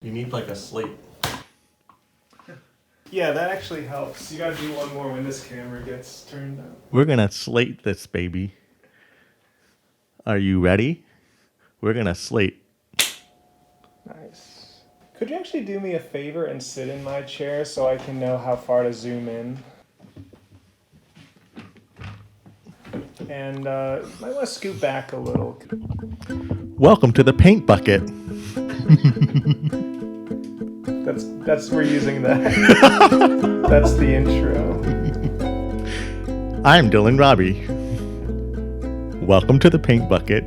You need like a slate. Yeah, that actually helps. You gotta do one more when this camera gets turned up. We're gonna slate this baby. Are you ready? We're gonna slate. Nice. Could you actually do me a favor and sit in my chair so I can know how far to zoom in? And might want to scoot back a little. Welcome to the paint bucket. That's we're using that. That's the intro. I'm Dylan Robbie. Welcome to the paint bucket.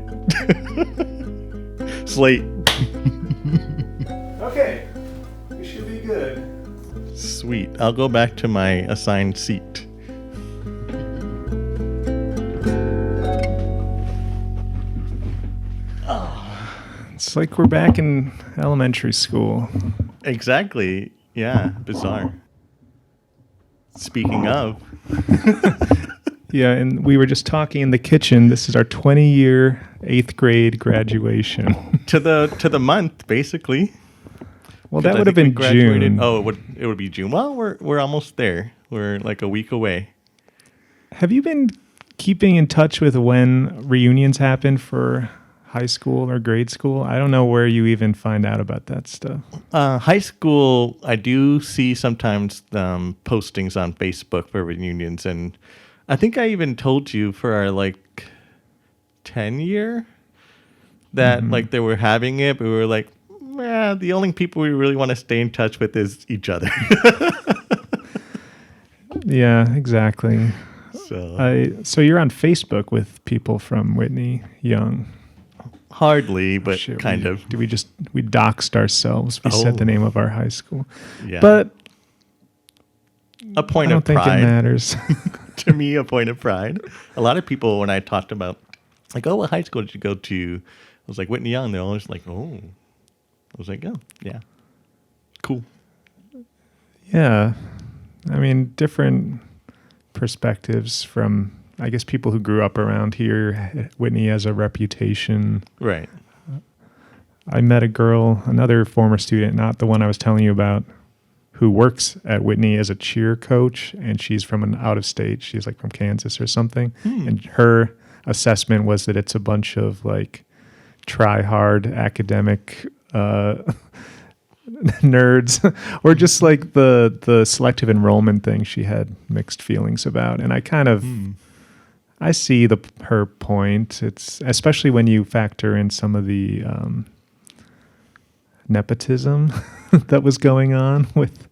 Slate. Okay, we should be good. Sweet. I'll go back to my assigned seat. It's like we're back in elementary school. Exactly. Yeah. Bizarre. Speaking of. Yeah, and we were just talking in the kitchen. This is our 20-year 8th grade graduation. to the month, basically. Well, that would have been June. Oh, it would be June. Well, we're almost there. We're like a week away. Have you been keeping in touch with when reunions happen for high school or grade school? I don't know where you even find out about that stuff. High school, I do see sometimes postings on Facebook for reunions, and I think I even told you for our like 10 year that like they were having it, but we were like, the only people we really want to stay in touch with is each other. Yeah, exactly. So you're on Facebook with people from Whitney Young. Hardly, but kind of. We doxed ourselves. We said the name of our high school. Yeah. But a point I of don't pride. think it matters. To me, a point of pride. A lot of people, when I talked about, like, oh, what high school did you go to? I was like, Whitney Young. They're always like, oh. I was like, oh, yeah. Cool. Yeah. I mean, different perspectives from, I guess, people who grew up around here. Whitney has a reputation. Right. I met a girl, another former student, not the one I was telling you about, who works at Whitney as a cheer coach, and she's from an out of state. She's like from Kansas or something. And her assessment was that it's a bunch of like try hard academic nerds, or just like the selective enrollment thing she had mixed feelings about. And I kind of I see her point. It's especially when you factor in some of the nepotism that was going on with.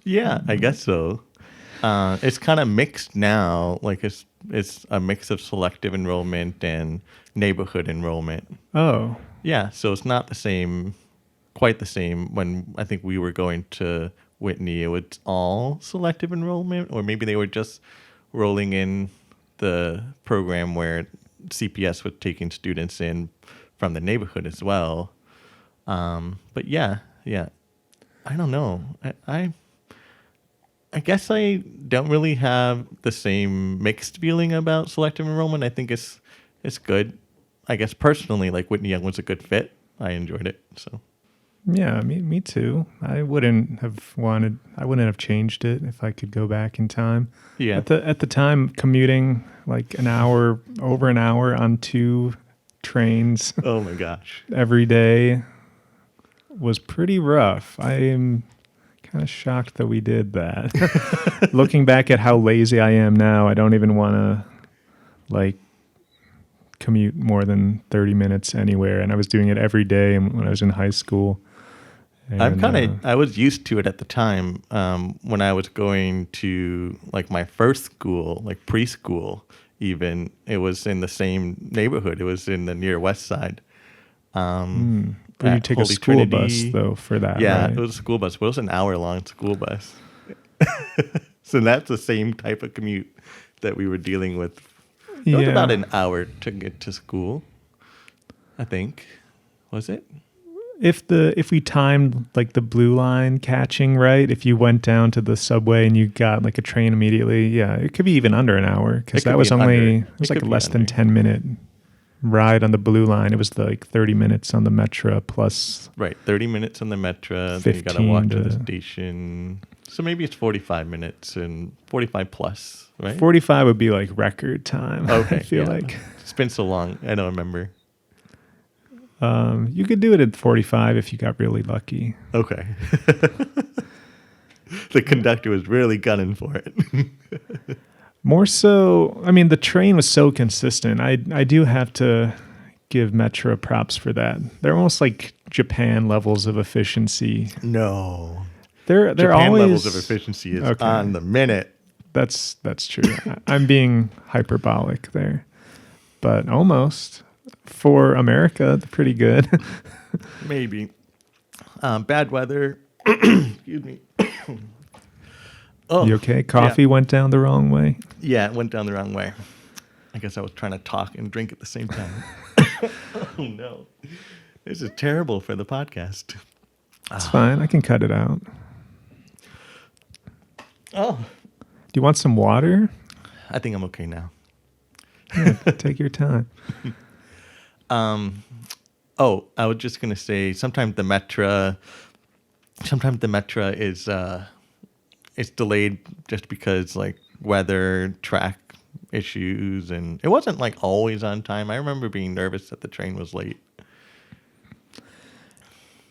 Yeah, I guess so. It's kind of mixed now. Like it's a mix of selective enrollment and neighborhood enrollment. Oh. Yeah, so it's not quite the same. When I think we were going to Whitney, it was all selective enrollment, or maybe they were just rolling in the program where CPS was taking students in from the neighborhood as well. But yeah, I don't know. I guess I don't really have the same mixed feeling about selective enrollment. I think it's good. I guess personally, like Whitney Young was a good fit. I enjoyed it. So yeah, me too. I wouldn't have changed it if I could go back in time. Yeah. At the time, commuting like over an hour on 2 trains. Oh my gosh. Every day was pretty rough. I am kind of shocked that we did that. Looking back at how lazy I am now, I don't even want to like commute more than 30 minutes anywhere. And I was doing it every day when I was in high school. And, I was used to it at the time. When I was going to like my first school, like preschool, even it was in the same neighborhood. It was in the near west side. But you take Holy a school Trinity. bus though for that. Yeah, right? it was a school bus, but it was an hour-long school bus. So that's the same type of commute that we were dealing with. It was about an hour to get to school, I think. Was it? If we timed like the blue line catching right, if you went down to the subway and you got like a train immediately, yeah, it could be even under an hour, because that was only it was like a less than 10-minute ride on the Blue Line. It was like 30 minutes on the Metro plus Right, 30 minutes on the Metro. Then you got to 15 walk to to- the station. So maybe it's 45 minutes and 45 plus, right? 45 would be like record time. Okay, I feel yeah. like It's been so long. I don't remember. you could do it at 45 if you got really lucky. Okay. The conductor was really gunning for it. More so, I mean, the train was so consistent. I do have to give Metro props for that. They're almost like Japan levels of efficiency. No. They're Japan always levels of efficiency is Okay. on the minute. That's true. I'm being hyperbolic there, but almost for America, they're pretty good. Maybe. Bad weather. Excuse me. Oh, You okay? Coffee went down the wrong way. Yeah, it went down the wrong way. I guess I was trying to talk and drink at the same time. Oh, no. This is terrible for the podcast. It's fine. I can cut it out. Oh, Do you want some water? I think I'm okay now. Yeah, take your time. Oh, I was just gonna say sometimes the Metra is it's delayed just because like weather, track issues, and it wasn't like always on time. I remember being nervous that the train was late.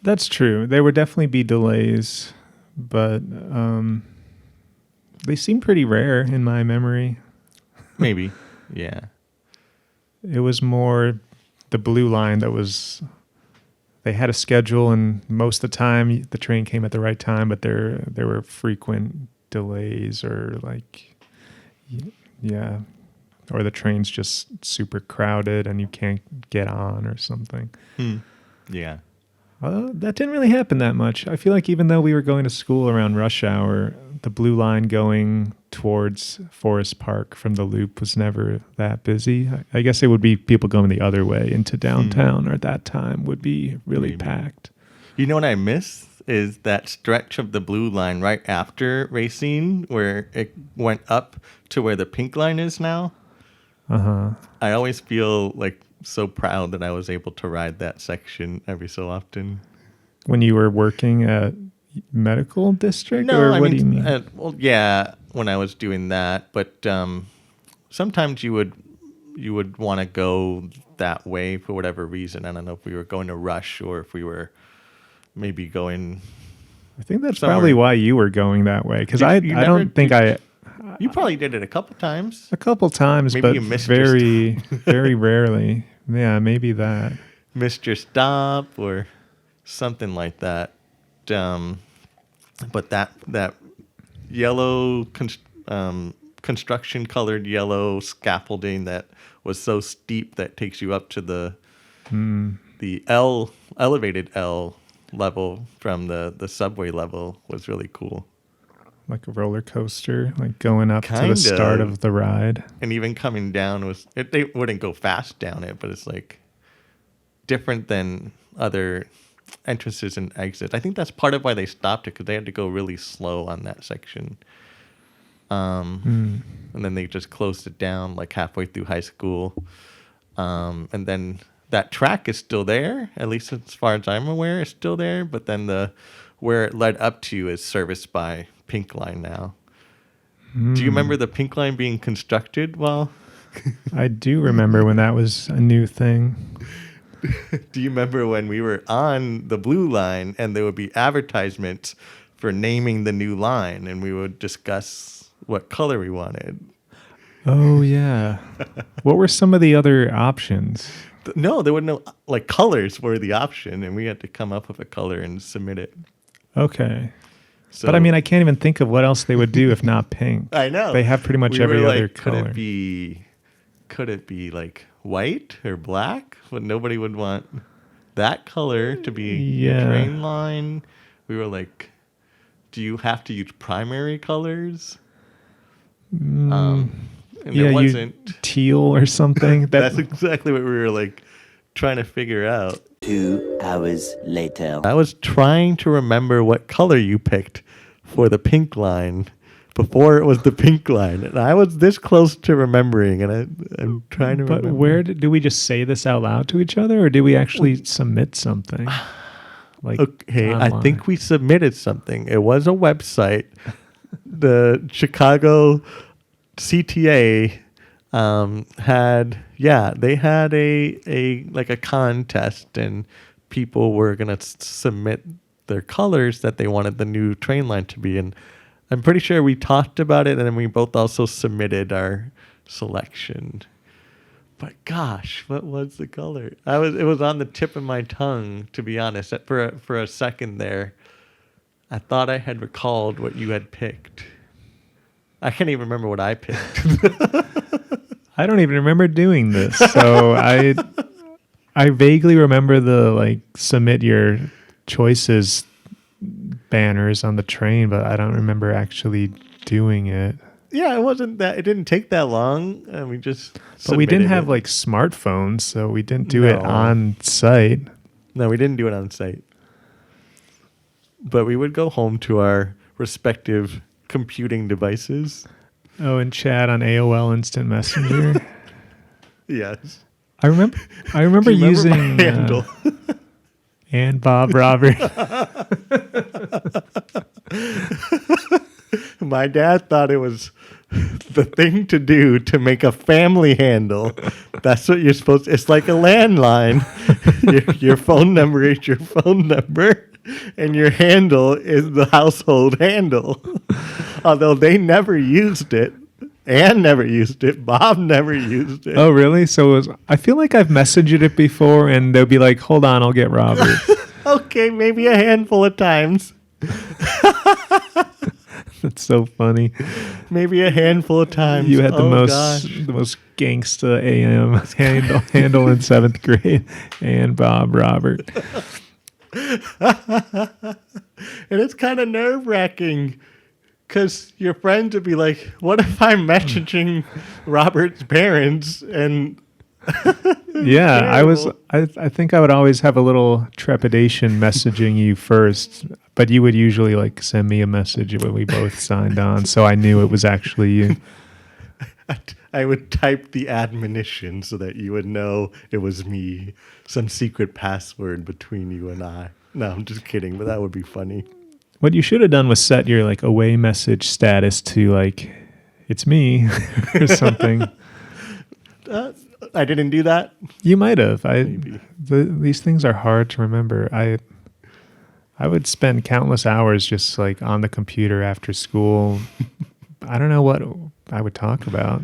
That's true. There would definitely be delays, but they seem pretty rare in my memory. Maybe, yeah. It was more the Blue Line that was. They had a schedule, and most of the time the train came at the right time, but there were frequent delays or like, yeah, or the train's just super crowded and you can't get on or something. Yeah. That didn't really happen that much. I feel like even though we were going to school around rush hour, the Blue Line going towards Forest Park from the Loop was never that busy. I guess it would be people going the other way into downtown or at that time would be really Maybe. packed. You know what I miss is that stretch of the Blue Line right after Racine where it went up to where the Pink Line is now. Uh-huh. I always feel like so proud that I was able to ride that section every so often. When you were working at medical district? No, or I what mean, do you mean? well, yeah, when I was doing that, but sometimes you would want to go that way for whatever reason. I don't know if we were going to Rush or if we were maybe going. I think that's somewhere. probably why you were going that way. Because I you never- don't think You probably did it a couple times. a couple times, Maybe but you missed your very, very rarely. Yeah, maybe that. Missed your stop or something like that. But that yellow construction colored yellow scaffolding that was so steep that takes you up to the elevated L level from the subway level was really cool. Like a roller coaster, like going up to Kind the start of. of the ride. And even coming down they wouldn't go fast down it, but it's like different than other entrances and exits. I think that's part of why they stopped it, because they had to go really slow on that section. And then they just closed it down like halfway through high school. And then that track is still there, at least as far as I'm aware, it's still there. But then where it led up to is serviced by Pink Line now. Do you remember the Pink Line being constructed? Well, I do remember when that was a new thing. do you remember when we were on the Blue Line and there would be advertisements for naming the new line and we would discuss what color we wanted? Oh, yeah. What were some of the other options? No, there were no, like, colors were the option, and we had to come up with a color and submit it. Okay. So, But I mean, I can't even think of what else they would do if not pink. I know. They have pretty much We every were other like, color. Could it be like white or black? But nobody would want that color to be your Yeah. train line. We were like, do you have to use primary colors? And Yeah, there wasn't. teal or something. That's exactly what we were like trying to figure out. 2 hours later. I was trying to remember what color you picked for the Pink Line, before it was the pink line. And I was this close to remembering, and I'm trying to But remember. where do we just say this out loud to each other, or do we actually submit something? Like, Okay, I online? think we submitted something. It was a website. The Chicago CTA they had a contest, and people were gonna submit their colors that they wanted the new train line to be. And I'm pretty sure we talked about it, and then we both also submitted our selection. But gosh, what was the color? It was on the tip of my tongue, to be honest. For a second there, I thought I had recalled what you had picked. I can't even remember what I picked. I don't even remember doing this. So I vaguely remember the submit your choices banners on the train, but I don't remember actually doing it. Yeah, it didn't take that long. And we just But we didn't have submitted smartphones, so we didn't do it No. on site. No, we didn't do it on site. But we would go home to our respective computing devices. Oh, and chat on AOL Instant Messenger. Yes. I remember Do you remember using my handle? and Bob Robert. My dad thought it was the thing to do to make a family handle. That's what you're supposed to. It's like a landline. Your phone number is your phone number, and your handle is the household handle. Although they never used it. Ann never used it. Bob never used it. Oh, really? So I feel like I've messaged it before, and they'll be like, hold on, I'll get Robert. Okay, maybe a handful of times. That's so funny. Maybe a handful of times. You had the Gosh. most gangsta AM handle in 7th grade, and Bob Robert. And it's kind of nerve-wracking because your friends would be like, what if I'm messaging Robert's parents? And Yeah, terrible. I think I would always have a little trepidation messaging you first, but you would usually send me a message when we both signed on, so I knew it was actually you. I would type the admonition so that you would know it was me, some secret password between you and I. No, I'm just kidding, but that would be funny. What you should have done was set your away message status to it's me or something. I didn't do that. You might have. Maybe. These things are hard to remember. I would spend countless hours just on the computer after school. I don't know what I would talk about.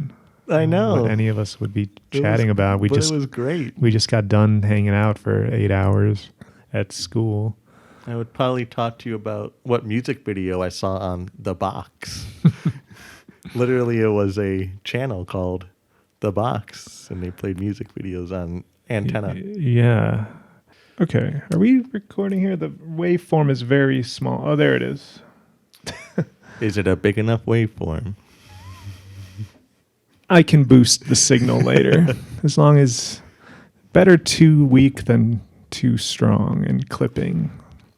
I know. What any of us would be chatting about. It was great. We just got done hanging out for 8 hours at school. I would probably talk to you about what music video I saw on The Box. Literally, it was a channel called The Box, and they played music videos on antenna. Yeah. Okay. Are we recording here? The waveform is very small. Oh, there it is. Is it a big enough waveform? I can boost the signal later. As long as better too weak than too strong and clipping.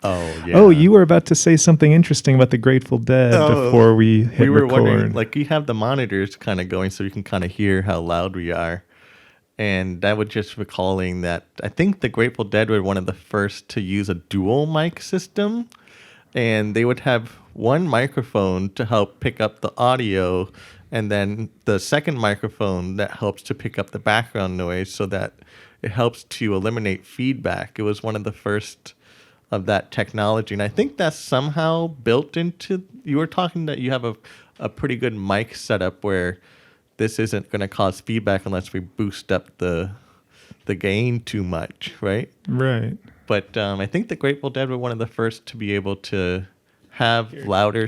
Oh, yeah. Oh, you were about to say something interesting about the Grateful Dead before we hit We were record. wondering, you have the monitors kind of going so you can kind of hear how loud we are. And I was just recalling that I think the Grateful Dead were one of the first to use a dual mic system. And they would have one microphone to help pick up the audio, and then the second microphone that helps to pick up the background noise so that it helps to eliminate feedback. It was one of the first of that technology. And I think that's somehow built into, you were talking that you have a pretty good mic setup where this isn't going to cause feedback unless we boost up the gain too much, right? Right. But I think the Grateful Dead were one of the first to be able to have louder.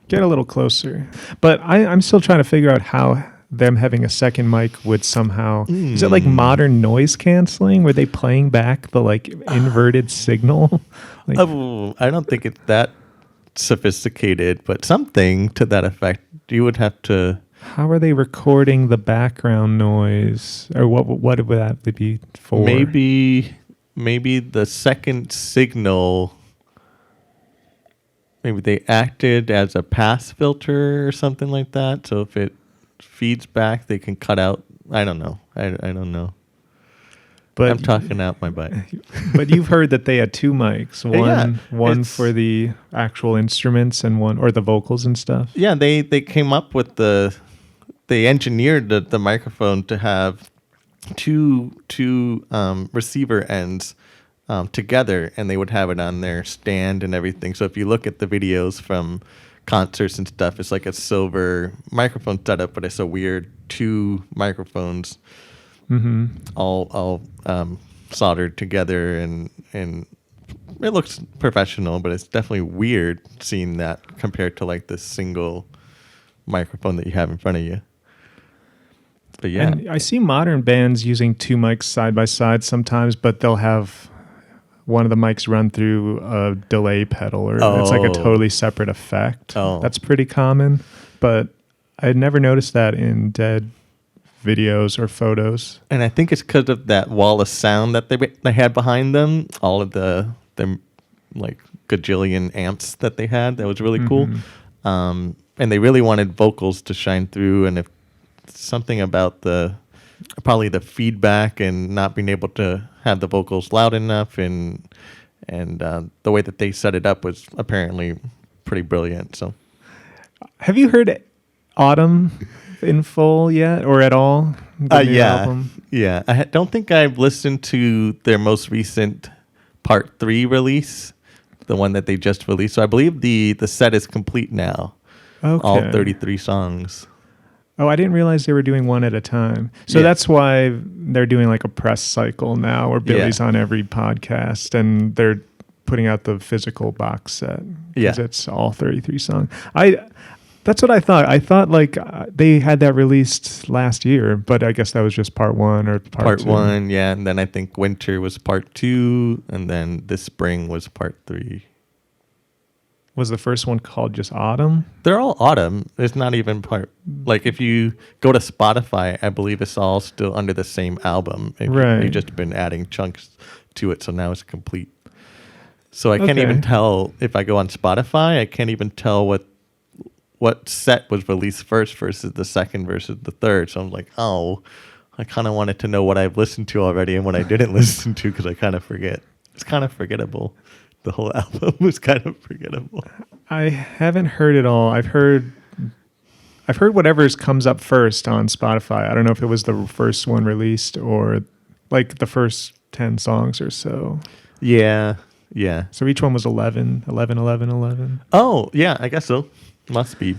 Get a little closer. But I'm still trying to figure out how them having a second mic would somehow... Is it modern noise canceling? Were they playing back the inverted signal? I don't think it's that sophisticated, but something to that effect. You would have to... How are they recording the background noise? Or what would that be for? Maybe the second signal maybe they acted as a pass filter or something like that. So if it feeds back, they can cut out. I don't know. I don't know. But I'm talking out my butt. But you've heard that they had two mics, Yeah, one it's- for the actual instruments and one or the vocals and stuff. Yeah, they came up with they engineered the microphone to have two receiver ends together, and they would have it on their stand and everything. So if you look at the videos from concerts and stuff, it's like a silver microphone setup, but it's a weird two microphones all soldered together, and it looks professional, but it's definitely weird seeing that compared to like this single microphone that you have in front of you. But yeah, And I see modern bands using two mics side by side sometimes, but they'll have one of the mics run through a delay pedal, or it's like a totally separate effect. Oh. That's pretty common, but I had never noticed that in Dead videos or photos. and I think it's because of that wall of sound that they had behind them, all of the like gajillion amps that they had. That was really cool. And they really wanted vocals to shine through, and if something about probably the feedback and not being able to have the vocals loud enough, and the way that they set it up was apparently pretty brilliant. So Have you heard Autumn in full yet, or at all? The new album? yeah. I don't think I've listened to their most recent Part 3 release, the one that they just released. So I believe the set is complete now. Okay. All 33 songs. Oh, I didn't realize they were doing one at a time. So Yeah. that's why they're doing like a press cycle now, where Billy's on every podcast, and they're putting out the physical box set because Yeah. it's all 33 songs. That's what I thought. I thought like they had that released last year, but I guess that was just part one or part two. 1, yeah, and then I think winter was part 2, and then this spring was part 3. Was the first one called just Autumn? They're all autumn. It's not even part. Like if you go to Spotify, I believe it's all still under the same album. Right. They've just been adding chunks to it, so now it's complete. So I can't Okay. even tell if I go on Spotify. I can't even tell what set was released first versus the second versus the third. So I'm like, oh, I kind of wanted to know what I've listened to already and what I didn't listen to, because I kind of forget. It's kind of forgettable. The whole album was kind of forgettable. I haven't heard it all. I've heard whatever's comes up first on Spotify. I don't know if it was the first one released or like the first 10 songs or so. Yeah, yeah. So each one was 11. Oh, yeah, I guess so. Must be.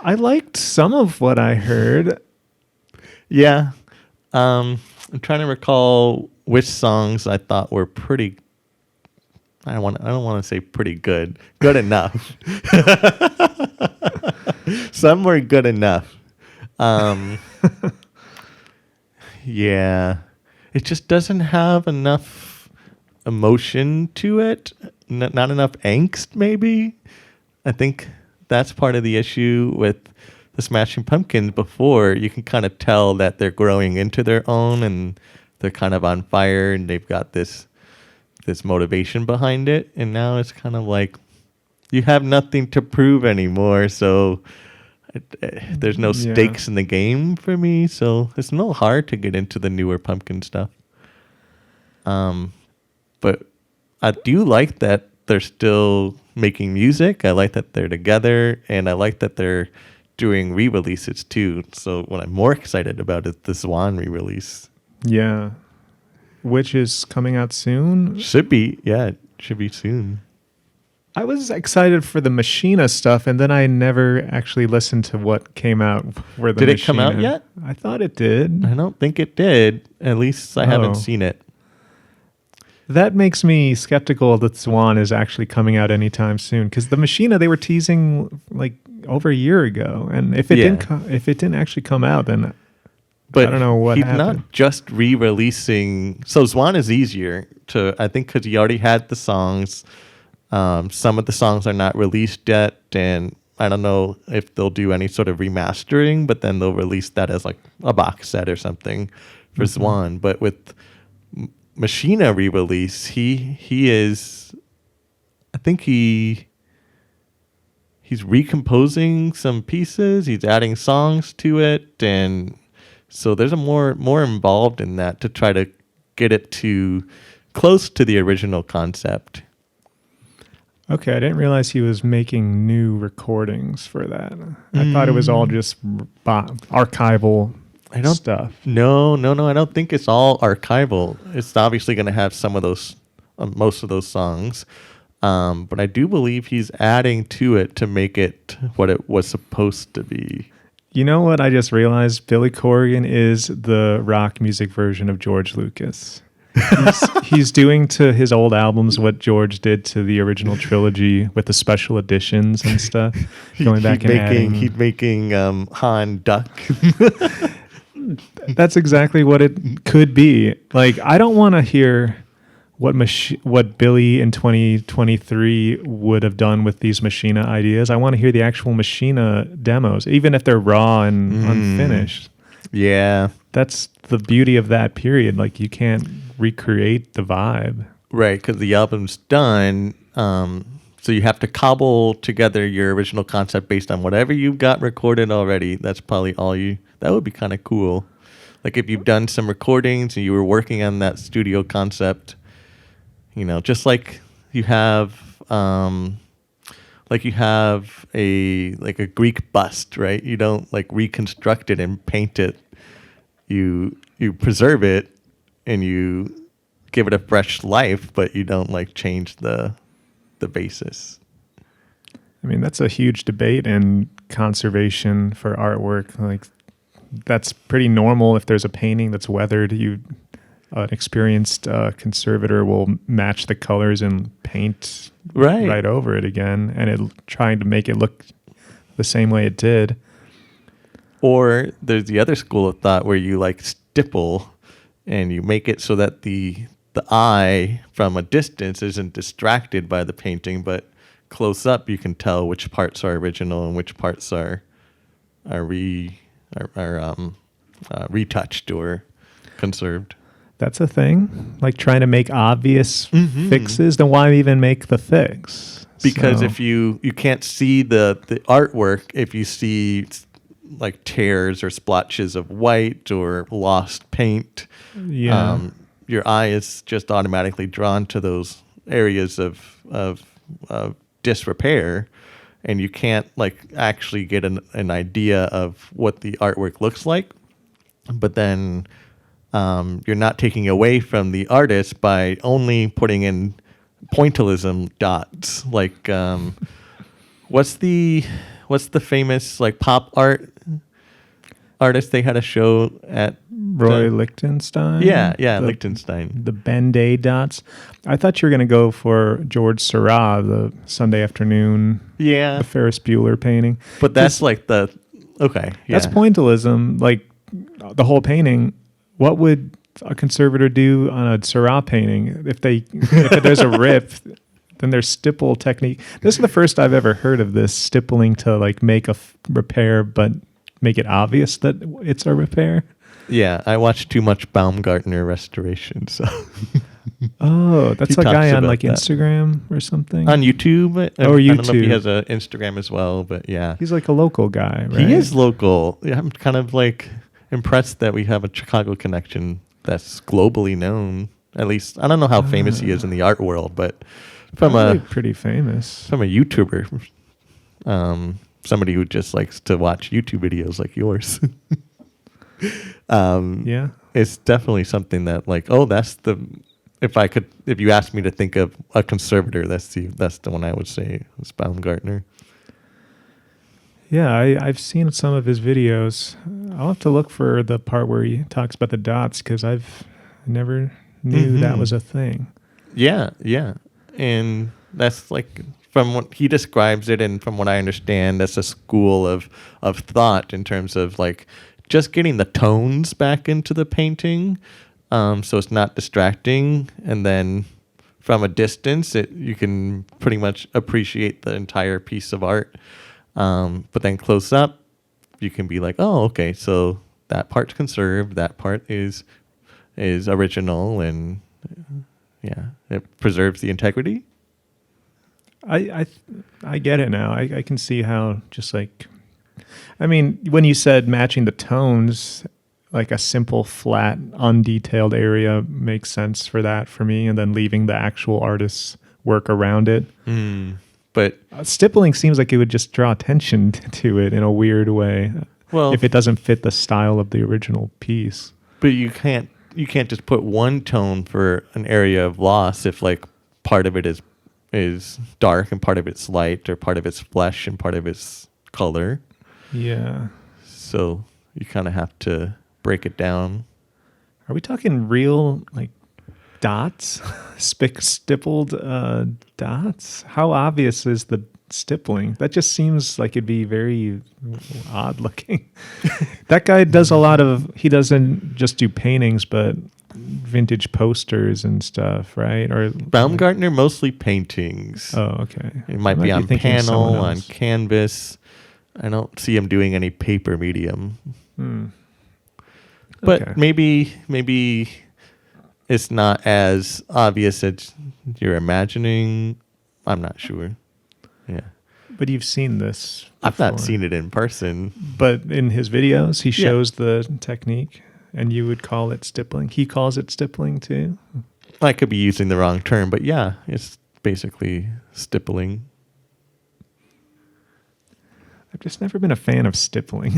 I liked some of what I heard. Yeah. I'm trying to recall which songs I thought were pretty. I don't want to say pretty good. Good enough. Some were good enough. Yeah. It just doesn't have enough emotion to it. Not enough angst, maybe. I think that's part of the issue with the Smashing Pumpkins. Before, you can kind of tell that they're growing into their own, and they're kind of on fire, and they've got this motivation behind it. And now it's kind of like you have nothing to prove anymore, so there's no stakes in the game for me. So it's a little hard to get into the newer Pumpkin stuff. But I do like that they're still making music. I like that they're together, and I like that they're doing re-releases too. So what I'm more excited about is the Swan re-release. Yeah. Which is coming out soon. Should be, yeah, it should be soon. I was excited for the Machina stuff, and then I never actually listened to what came out for the Did it come out Machina. yet? I thought it did. I don't think it did. At least I haven't seen it. That makes me skeptical that Swan is actually coming out anytime soon, because the Machina they were teasing like over a year ago, and if it didn't actually come out, then But I don't know what he's happened. not just re-releasing. So Swan is easier to, I think, because he already had the songs. Some of the songs are not released yet, and I don't know if they'll do any sort of remastering, but then they'll release that as like a box set or something for Swan. But with Machina re-release, he is, I think he he's recomposing some pieces, he's adding songs to it, and so there's a more involved in that to try to get it to close to the original concept. Okay, I didn't realize he was making new recordings for that. I thought it was all just archival stuff. No. I don't think it's all archival. It's obviously going to have some of those, most of those songs. But I do believe he's adding to it to make it what it was supposed to be. You know what I just realized? Billy Corgan is the rock music version of George Lucas. He's doing to his old albums what George did to the original trilogy with the special editions and stuff. Going back and adding. He's making Han duck. That's exactly what it could be. Like, I don't want to hear what Billy in 2023 would have done with these Machina ideas. I want to hear the actual Machina demos, even if they're raw and unfinished. Yeah. That's the beauty of that period. Like, you can't recreate the vibe. Right, because the album's done. So you have to cobble together your original concept based on whatever you've got recorded already. That's probably all you... That would be kind of cool. Like if you've done some recordings and you were working on that studio concept, you know, just like you have... like you have a Greek bust, right? You don't like reconstruct it and paint it. You preserve it and you give it a fresh life, but you don't like change the basis. I mean, that's a huge debate in conservation for artwork. Like, that's pretty normal. If there's a painting that's weathered, an experienced conservator will match the colors and paint right over it again, and trying to make it look the same way it did. Or there's the other school of thought where you like stipple and you make it so that the eye from a distance isn't distracted by the painting, but close up you can tell which parts are original and which parts are retouched or conserved. That's a thing. Like trying to make obvious fixes, then why even make the fix? Because if you can't see the artwork, if you see like tears or splotches of white or lost paint, your eye is just automatically drawn to those areas of disrepair, and you can't like actually get an idea of what the artwork looks like. But then you're not taking away from the artist by only putting in pointillism dots. Like what's the famous like pop artist they had a show at? Roy Lichtenstein? Yeah, Lichtenstein. The Ben-Day dots. I thought you were going to go for George Seurat, the Sunday Afternoon, the Ferris Bueller painting. But that's like that's pointillism. Like the whole painting, what would a conservator do on a Seurat painting? If there's a rip, then there's stipple technique. This is the first I've ever heard of this stippling to like make a repair, but make it obvious that it's a repair. Yeah, I watched too much Baumgartner restoration, so. Oh, that's a guy on like that. Instagram or something? On YouTube. YouTube. I don't know if he has an Instagram as well, but yeah. He's like a local guy, right? He is local. Yeah, I'm kind of like impressed that we have a Chicago connection that's globally known. At least, I don't know how famous he is in the art world, but pretty famous. From a YouTuber, somebody who just likes to watch YouTube videos like yours. It's definitely something that like, if you asked me to think of a conservator, that's the one I would say is Baumgartner. Yeah, I've seen some of his videos. I'll have to look for the part where he talks about the dots because I've never knew that was a thing. Yeah. And that's like, from what he describes it and from what I understand, that's a school of thought in terms of like just getting the tones back into the painting so it's not distracting. And then from a distance, you can pretty much appreciate the entire piece of art. But then close up, you can be like, oh, okay, so that part's conserved, that part is original, and it preserves the integrity. I get it now. I can see how just like, I mean, when you said matching the tones, like a simple, flat, undetailed area makes sense for that for me, and then leaving the actual artist's work around it. But Stippling seems like it would just draw attention to it in a weird way. well, If it doesn't fit the style of the original piece. but you can't just put one tone for an area of loss if like part of it is dark and part of it's light, or part of it's flesh and part of it's color. Yeah. So you kind of have to break it down. Are we talking real like dots? Stippled dots? How obvious is the stippling? That just seems like it'd be very odd looking. That guy does he doesn't just do paintings, but vintage posters and stuff, right? Or Baumgartner mostly paintings. Oh, okay. It might be on panel, on canvas. I don't see him doing any paper medium. But Okay. maybe it's not as obvious as you're imagining. I'm not sure. Yeah. But you've seen this I've not before. seen it in person. But in his videos, he shows the technique, and you would call it stippling. He calls it stippling too. I could be using the wrong term, but yeah, it's basically stippling. I've just never been a fan of stippling.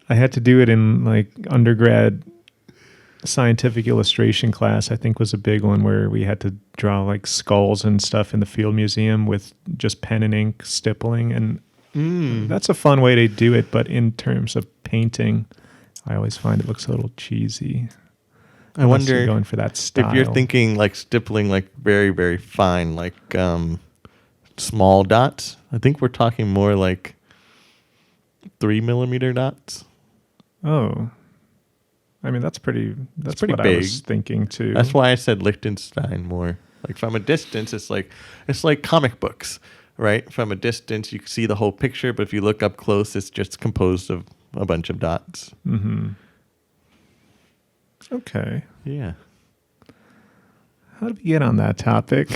I had to do it in like undergrad scientific illustration class. I think was a big one where we had to draw like skulls and stuff in the field museum with just pen and ink stippling, and that's a fun way to do it. But in terms of painting, I always find it looks a little cheesy. I wonder you're going for that style. if you're thinking like stippling, like very, very fine, like small dots. I think we're talking more like 3 millimeter dots. Oh, I mean that's pretty pretty what big. I was thinking too. That's why I said Liechtenstein more. Like from a distance, it's like comic books, right? From a distance, you can see the whole picture, but if you look up close, it's just composed of a bunch of dots. Okay. Yeah. How did we get on that topic?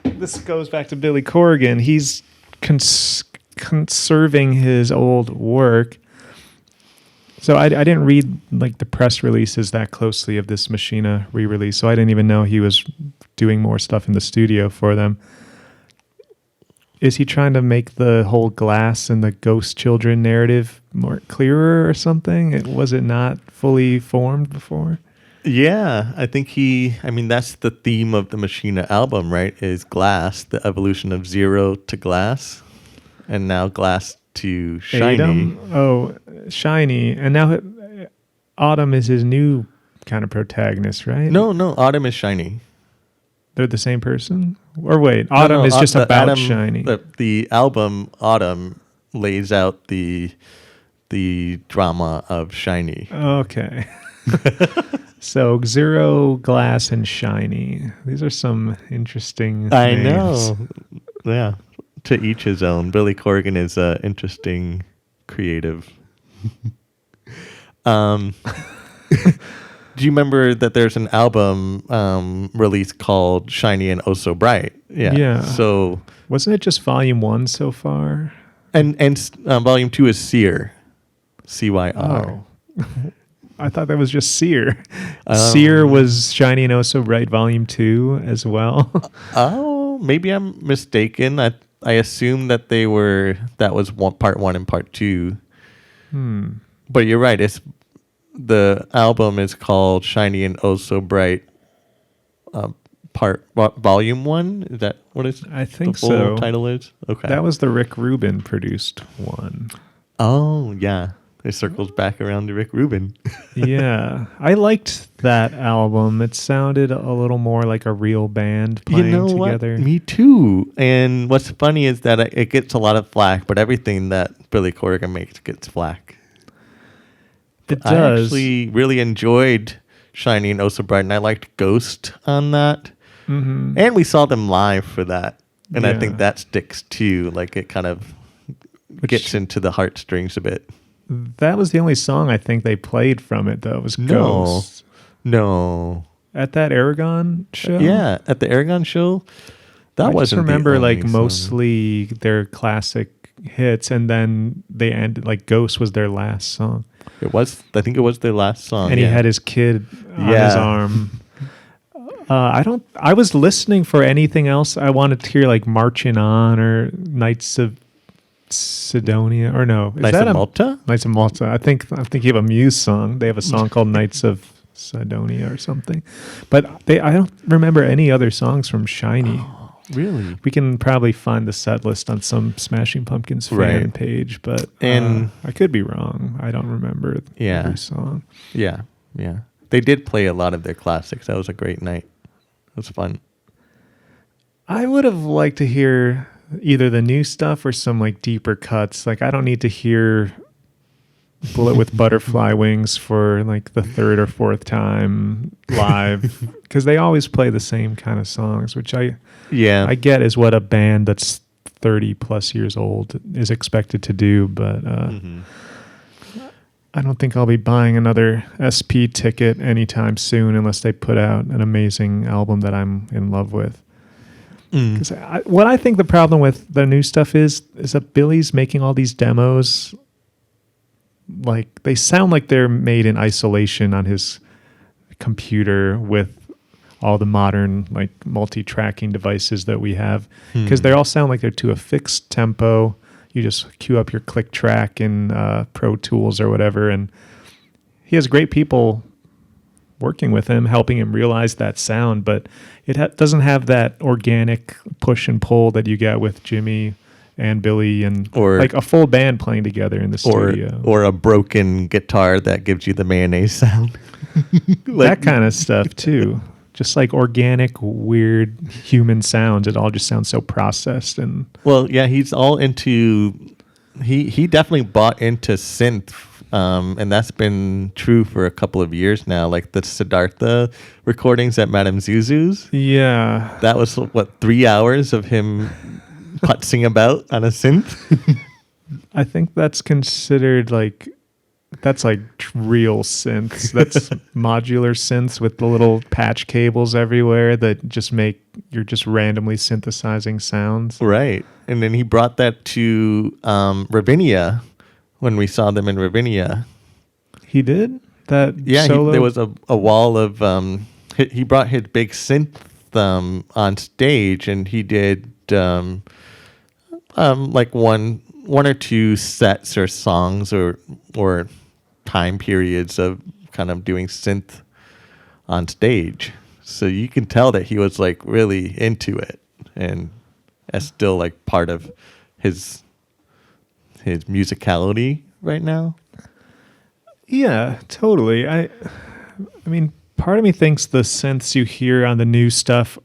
This goes back to Billy Corrigan. He's conserving his old work. So I didn't read like the press releases that closely of this Machina re-release, so I didn't even know he was doing more stuff in the studio for them. Is he trying to make the whole glass and the ghost children narrative more clearer or something? Was it not fully formed before? Yeah, I think that's the theme of the Machina album, right? Is glass, the evolution of zero to glass, and now glass to shiny. Adam? Oh, shiny. And now Autumn is his new kind of protagonist, right? No, Autumn is shiny. They're the same person? Or wait, Autumn is just about shiny. The album Autumn lays out the drama of shiny. Okay. So zero, glass, and shiny. These are some interesting names. I know. Yeah. To each his own. Billy Corrigan is interesting, creative. Do you remember that there's an album release called Shiny and Oh So Bright? Yeah. So wasn't it just volume 1 so far? And volume 2 is Sear. CYR. Oh. I thought that was just Sear. Sear was Shiny and Oh So Bright volume 2 as well. Oh, maybe I'm mistaken. I assume that that was part 1 and part 2. But you're right. The album is called Shiny and Oh So Bright volume 1. Is that what I think the full title is? Okay. That was the Rick Rubin produced one. Oh, yeah. It circles back around to Rick Rubin. Yeah. I liked that album. It sounded a little more like a real band playing together. What? Me too. And what's funny is that it gets a lot of flack, but everything that Billy Corrigan makes gets flack. It does. I actually really enjoyed Shiny and Oh So Bright, and I liked Ghost on that. Mm-hmm. And we saw them live for that. And I think that sticks too. Like it kind of gets into the heartstrings a bit. That was the only song I think they played from it, though. It was Ghost. No. at that Aragon show? Yeah, at the Aragon show. That I just wasn't the remember like only song. mostly their classic hits, and then they ended like Ghost was their last song. It was. I think it was their last song. And he yeah. had his kid on his Yeah. arm. I was listening for anything else. I wanted to hear like Marching On or Knights of Sidonia, or no. Knights of Malta? Knights of Malta. I think you have a Muse song. They have a song called Knights of Sidonia or something. But I don't remember any other songs from Shiny. Oh, really? We can probably find the set list on some Smashing Pumpkins fan Right. page, but And- I could be wrong. I don't remember Yeah. every song. Yeah, yeah. They did play a lot of their classics. That was a great night. It was fun. I would have liked to hear either the new stuff or some like deeper cuts. Like I don't need to hear Bullet with Butterfly Wings for like the third or fourth time live, because they always play the same kind of songs, which I get is what a band that's 30 plus years old is expected to do. But I don't think I'll be buying another SP ticket anytime soon unless they put out an amazing album that I'm in love with. Because what I think the problem with the new stuff is that Billy's making all these demos. Like they sound like they're made in isolation on his computer with all the modern like multi-tracking devices that we have, because they all sound like they're to a fixed tempo. You just cue up your click track in Pro Tools or whatever, and he has great people working with him, helping him realize that sound, but it doesn't have that organic push and pull that you get with Jimmy and Billy and Or- like a full band playing together in the studio. Or a broken guitar that gives you the mayonnaise sound. That kind of stuff too. Just like organic, weird human sounds. It all just sounds so processed. And Well, yeah, he's all into. He definitely bought into synth, and that's been true for a couple of years now. Like the Siddhartha recordings at Madame Zuzu's. yeah, That was what 3 hours of him putzing about on a synth. I think that's considered like real synths. That's modular synths with the little patch cables everywhere that just you're just randomly synthesizing sounds. Right. And then he brought that to Ravinia when we saw them in Ravinia. He did that. Yeah, solo? there was a wall of he brought his big synth on stage, and he did like one or two sets or songs or time periods of kind of doing synth on stage. So you can tell that he was like really into it, and that's still like part of his musicality right now. Yeah, totally. I mean, part of me thinks the synths you hear on the new stuff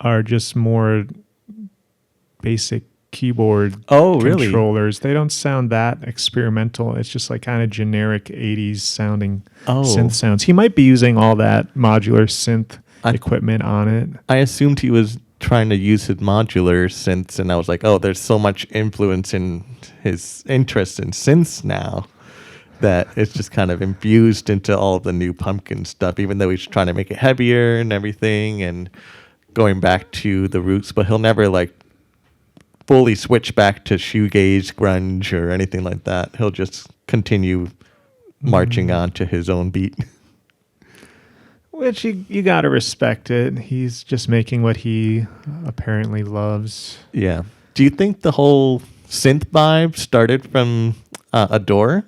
are just more basic keyboard controllers. They don't sound that experimental. It's just like kind of generic 80s sounding synth sounds. He might be using all that modular synth equipment on it. I assumed he was trying to use his modular synths, and I was like, oh, there's so much influence in his interest in synths now that it's just kind of infused into all of the new Pumpkin stuff, even though he's trying to make it heavier and everything and going back to the roots, but he'll never like fully switch back to shoegaze, grunge, or anything like that. He'll just continue marching on to his own beat. Which you got to respect it. He's just making what he apparently loves. Yeah. Do you think the whole synth vibe started from Adore?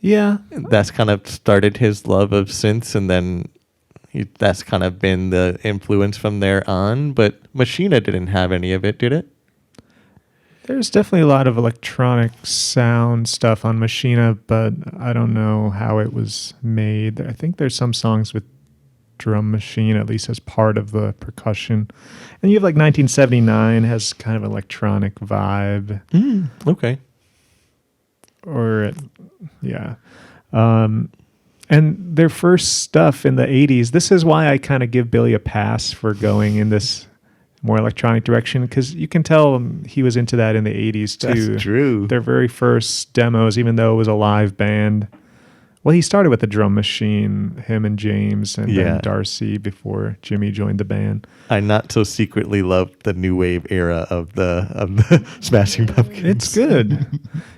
Yeah. That's kind of started his love of synths, and then that's kind of been the influence from there on. But Machina didn't have any of it, did it? There's definitely a lot of electronic sound stuff on Machina, but I don't know how it was made. I think there's some songs with drum machine, at least as part of the percussion. And you have like 1979 has kind of electronic vibe. Okay. Yeah. And their first stuff in the 80s, this is why I kind of give Billy a pass for going in this more electronic direction, because you can tell he was into that in the 80s too. That's true. Their very first demos, even though it was a live band, Well, he started with the drum machine, him and James, and Yeah. then Darcy before Jimmy joined the band. I not so secretly loved the new wave era of the Smashing Pumpkins. It's good.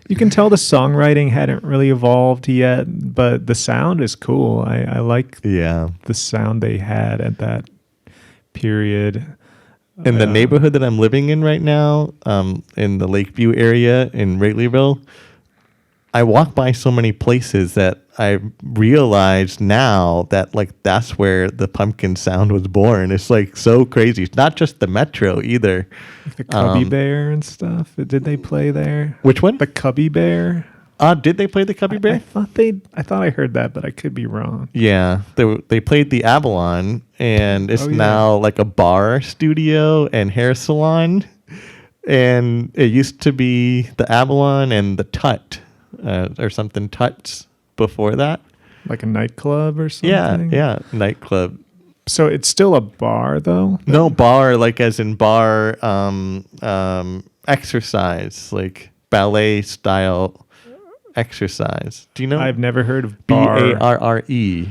You can tell the songwriting hadn't really evolved yet, but the sound is cool. I like Yeah. the sound they had at that period. In the neighborhood that I'm living in right now, in the Lakeview area in Wrigleyville, I walk by so many places that I realize now that like that's where the pumpkin sound was born. It's like so crazy. It's not just the Metro either. Like the Cubby Bear and stuff. Did they play there? Which one? The Cubby Bear. Did they play the Cubby Bear? I thought I heard that, but I could be wrong. Yeah, they played the Avalon, and it's Oh, yeah. now like a bar studio and hair salon. And it used to be the Avalon and the Tut, or something Tuts before that. Like a nightclub or something? Yeah, nightclub. So it's still a bar, though? No, bar, like as in bar exercise, like ballet style exercise. Do you know? I've never heard of bar. Barre.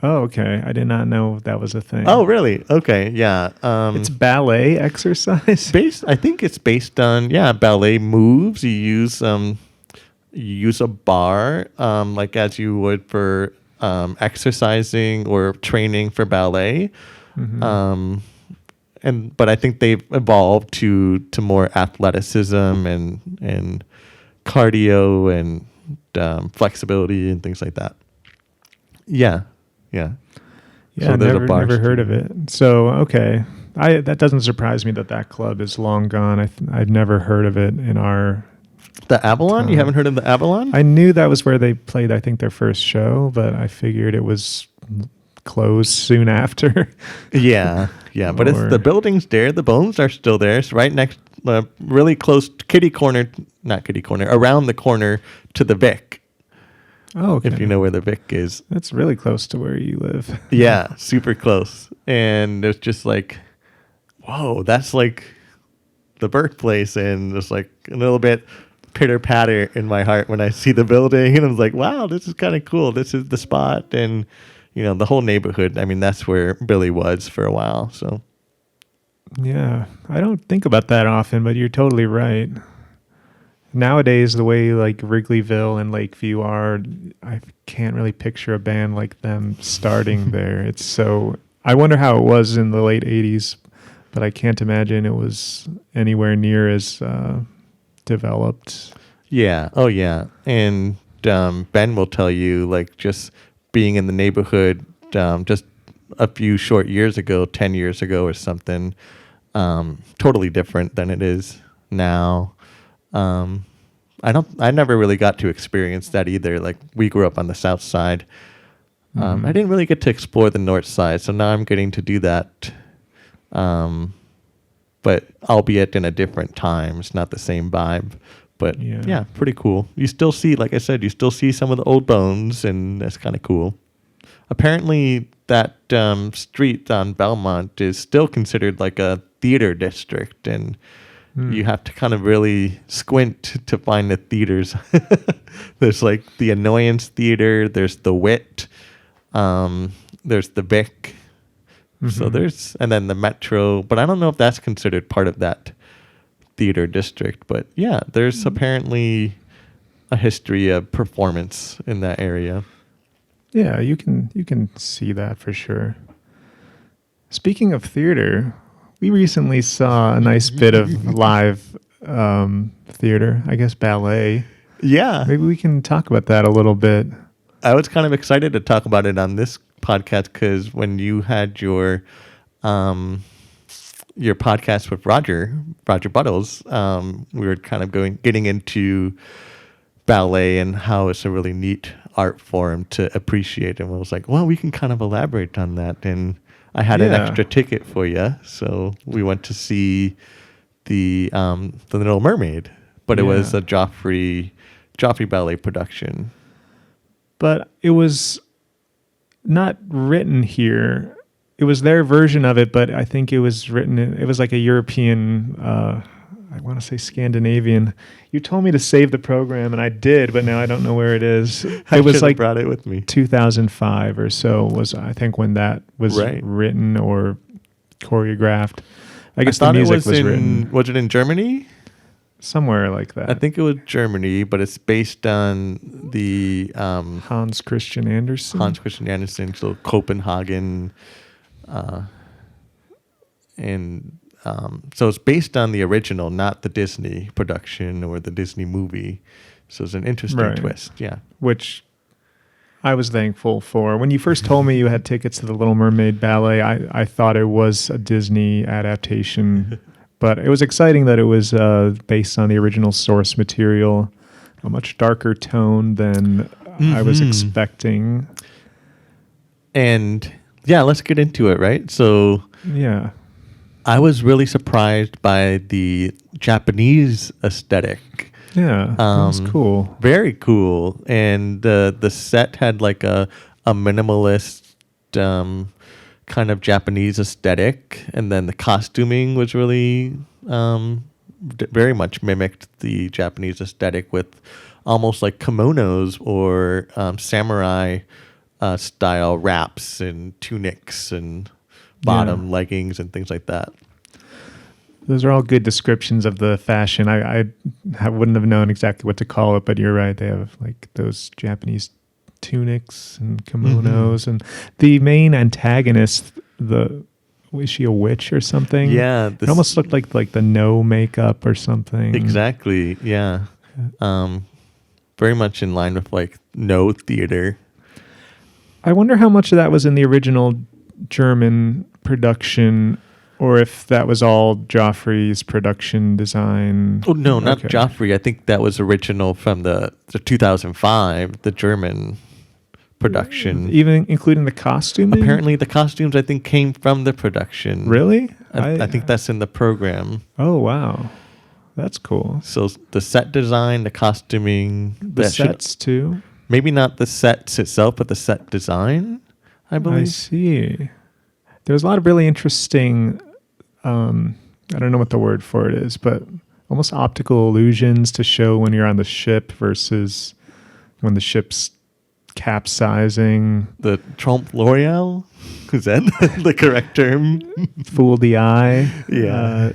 Oh, okay. I did not know that was a thing. Oh, really? Okay, yeah. It's ballet exercise? I think it's based on ballet moves. You use a bar like as you would for exercising or training for ballet. Mm-hmm. But I think they've evolved to more athleticism and cardio and flexibility and things like that. Yeah. Yeah, So there's a bar never heard of it. So, okay. That doesn't surprise me that club is long gone. I've never heard of it in our... The Avalon? You haven't heard of the Avalon? I knew that was where they played, I think, their first show, but I figured it was closed soon after. Yeah. But it's the building's there. The bones are still there. It's right next, really close, around the corner to the Vic. Oh, okay. If you know where the Vic is. That's really close to where you live. Yeah, super close. And it's just like, whoa, that's like the birthplace. And it's like a little bit pitter patter in my heart when I see the building. And I was like, wow, this is kind of cool. This is the spot. And, the whole neighborhood. I mean, that's where Billy was for a while. So, yeah, I don't think about that often, but you're totally right. Nowadays, the way like Wrigleyville and Lakeview are, I can't really picture a band like them starting there. It's so... I wonder how it was in the late 80s, but I can't imagine it was anywhere near as developed. yeah. Oh, yeah. And Ben will tell you, like, just being in the neighborhood just a few short years ago, 10 years ago or something, totally different than it is now. I never really got to experience that either. Like, we grew up on the south side. I didn't really get to explore the north side, so now I'm getting to do that. But albeit in a different time. It's not the same vibe. But yeah, pretty cool. You still see, like I said, some of the old bones, and that's kind of cool. Apparently, that street on Belmont is still considered like a theater district, and you have to kind of really squint to find the theaters. There's like the Annoyance Theater, there's the Wit, there's the Vic. So and then the Metro, but I don't know if that's considered part of that theater district. But yeah, there's apparently a history of performance in that area. Yeah, you can see that for sure. Speaking of theater, we recently saw a nice bit of live theater, I guess ballet. Yeah. Maybe we can talk about that a little bit. I was kind of excited to talk about it on this podcast because when you had your podcast with Roger Buttles, we were kind of getting into ballet and how it's a really neat art form to appreciate. And I was like, well, we can kind of elaborate on that. And I had an extra ticket for you, so we went to see the Little Mermaid, but it was a Joffrey ballet production. But it was not written here. It was their version of it, but I think it was written. It was like a European I want to say Scandinavian. You told me to save the program, and I did, but now I don't know where it is. I It was should've like brought it with me. 2005 or so was, I think, when that was Right. written or choreographed. I guess the thought music it was in, written Was it in Germany? somewhere like that. I think it was Germany, but it's based on the Hans Christian Andersen. Hans Christian Andersen, so Copenhagen, and so it's based on the original, not the Disney production or the Disney movie. So it's an interesting Right. twist. Yeah. Which I was thankful for. When you first told me you had tickets to the Little Mermaid ballet, I thought it was a Disney adaptation, but it was exciting that it was based on the original source material, a much darker tone than I was expecting. And yeah, let's get into it, right? So Yeah. I was really surprised by the Japanese aesthetic. Yeah. That was cool. Very cool. And the set had like a minimalist kind of Japanese aesthetic. And then the costuming was really very much mimicked the Japanese aesthetic with almost like kimonos or samurai style wraps and tunics and bottom leggings and things like that. Those are all good descriptions of the fashion. I wouldn't have known exactly what to call it, but you're right. They have like those Japanese tunics and kimonos, and the main antagonist, was she a witch or something? Yeah, it almost looked like the no makeup or something. Exactly. Yeah. Very much in line with like no theater. I wonder how much of that was in the original German production, or if that was all Joffrey's production design. Oh no, not Joffrey. I think that was original from the 2005, the German production. Even including the costuming? Apparently the costumes I think came from the production. Really? I think that's in the program. Oh wow. That's cool. So the set design, the costuming, The sets too? Maybe not the sets itself, but the set design, I believe. I see. There was a lot of really interesting, I don't know what the word for it is, but almost optical illusions to show when you're on the ship versus when the ship's capsizing. The trompe l'oreal? Is that the correct term? Fool the eye. Yeah.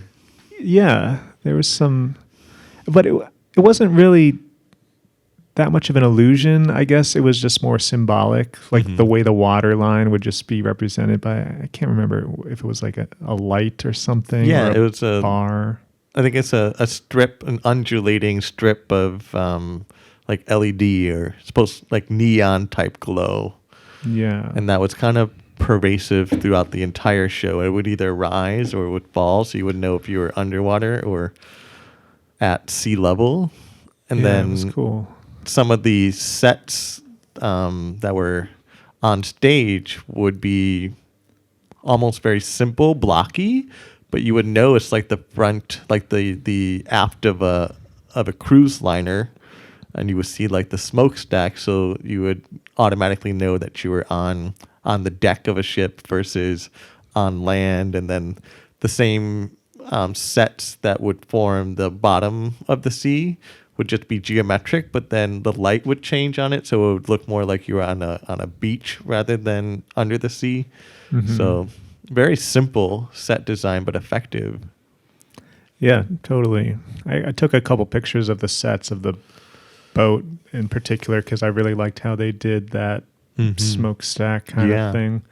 Yeah, there was some, but it wasn't really that much of an illusion. I guess it was just more symbolic, like the way the water line would just be represented by, I can't remember if it was like a light or something. Yeah, or it was a bar. I think it's a strip, an undulating strip of like LED or supposed like neon type glow. Yeah. And that was kind of pervasive throughout the entire show. It would either rise or it would fall, so you would know if you were underwater or at sea level. And then it was cool. Some of the sets that were on stage would be almost very simple, blocky, but you would know it's like the front, like the aft of a cruise liner, and you would see like the smokestack, so you would automatically know that you were on the deck of a ship versus on land. And then the same sets that would form the bottom of the sea would just be geometric, but then the light would change on it, so it would look more like you were on a beach rather than under the sea. So very simple set design, but effective. Yeah, totally. I took a couple pictures of the sets of the boat in particular because I really liked how they did that smokestack kind of thing.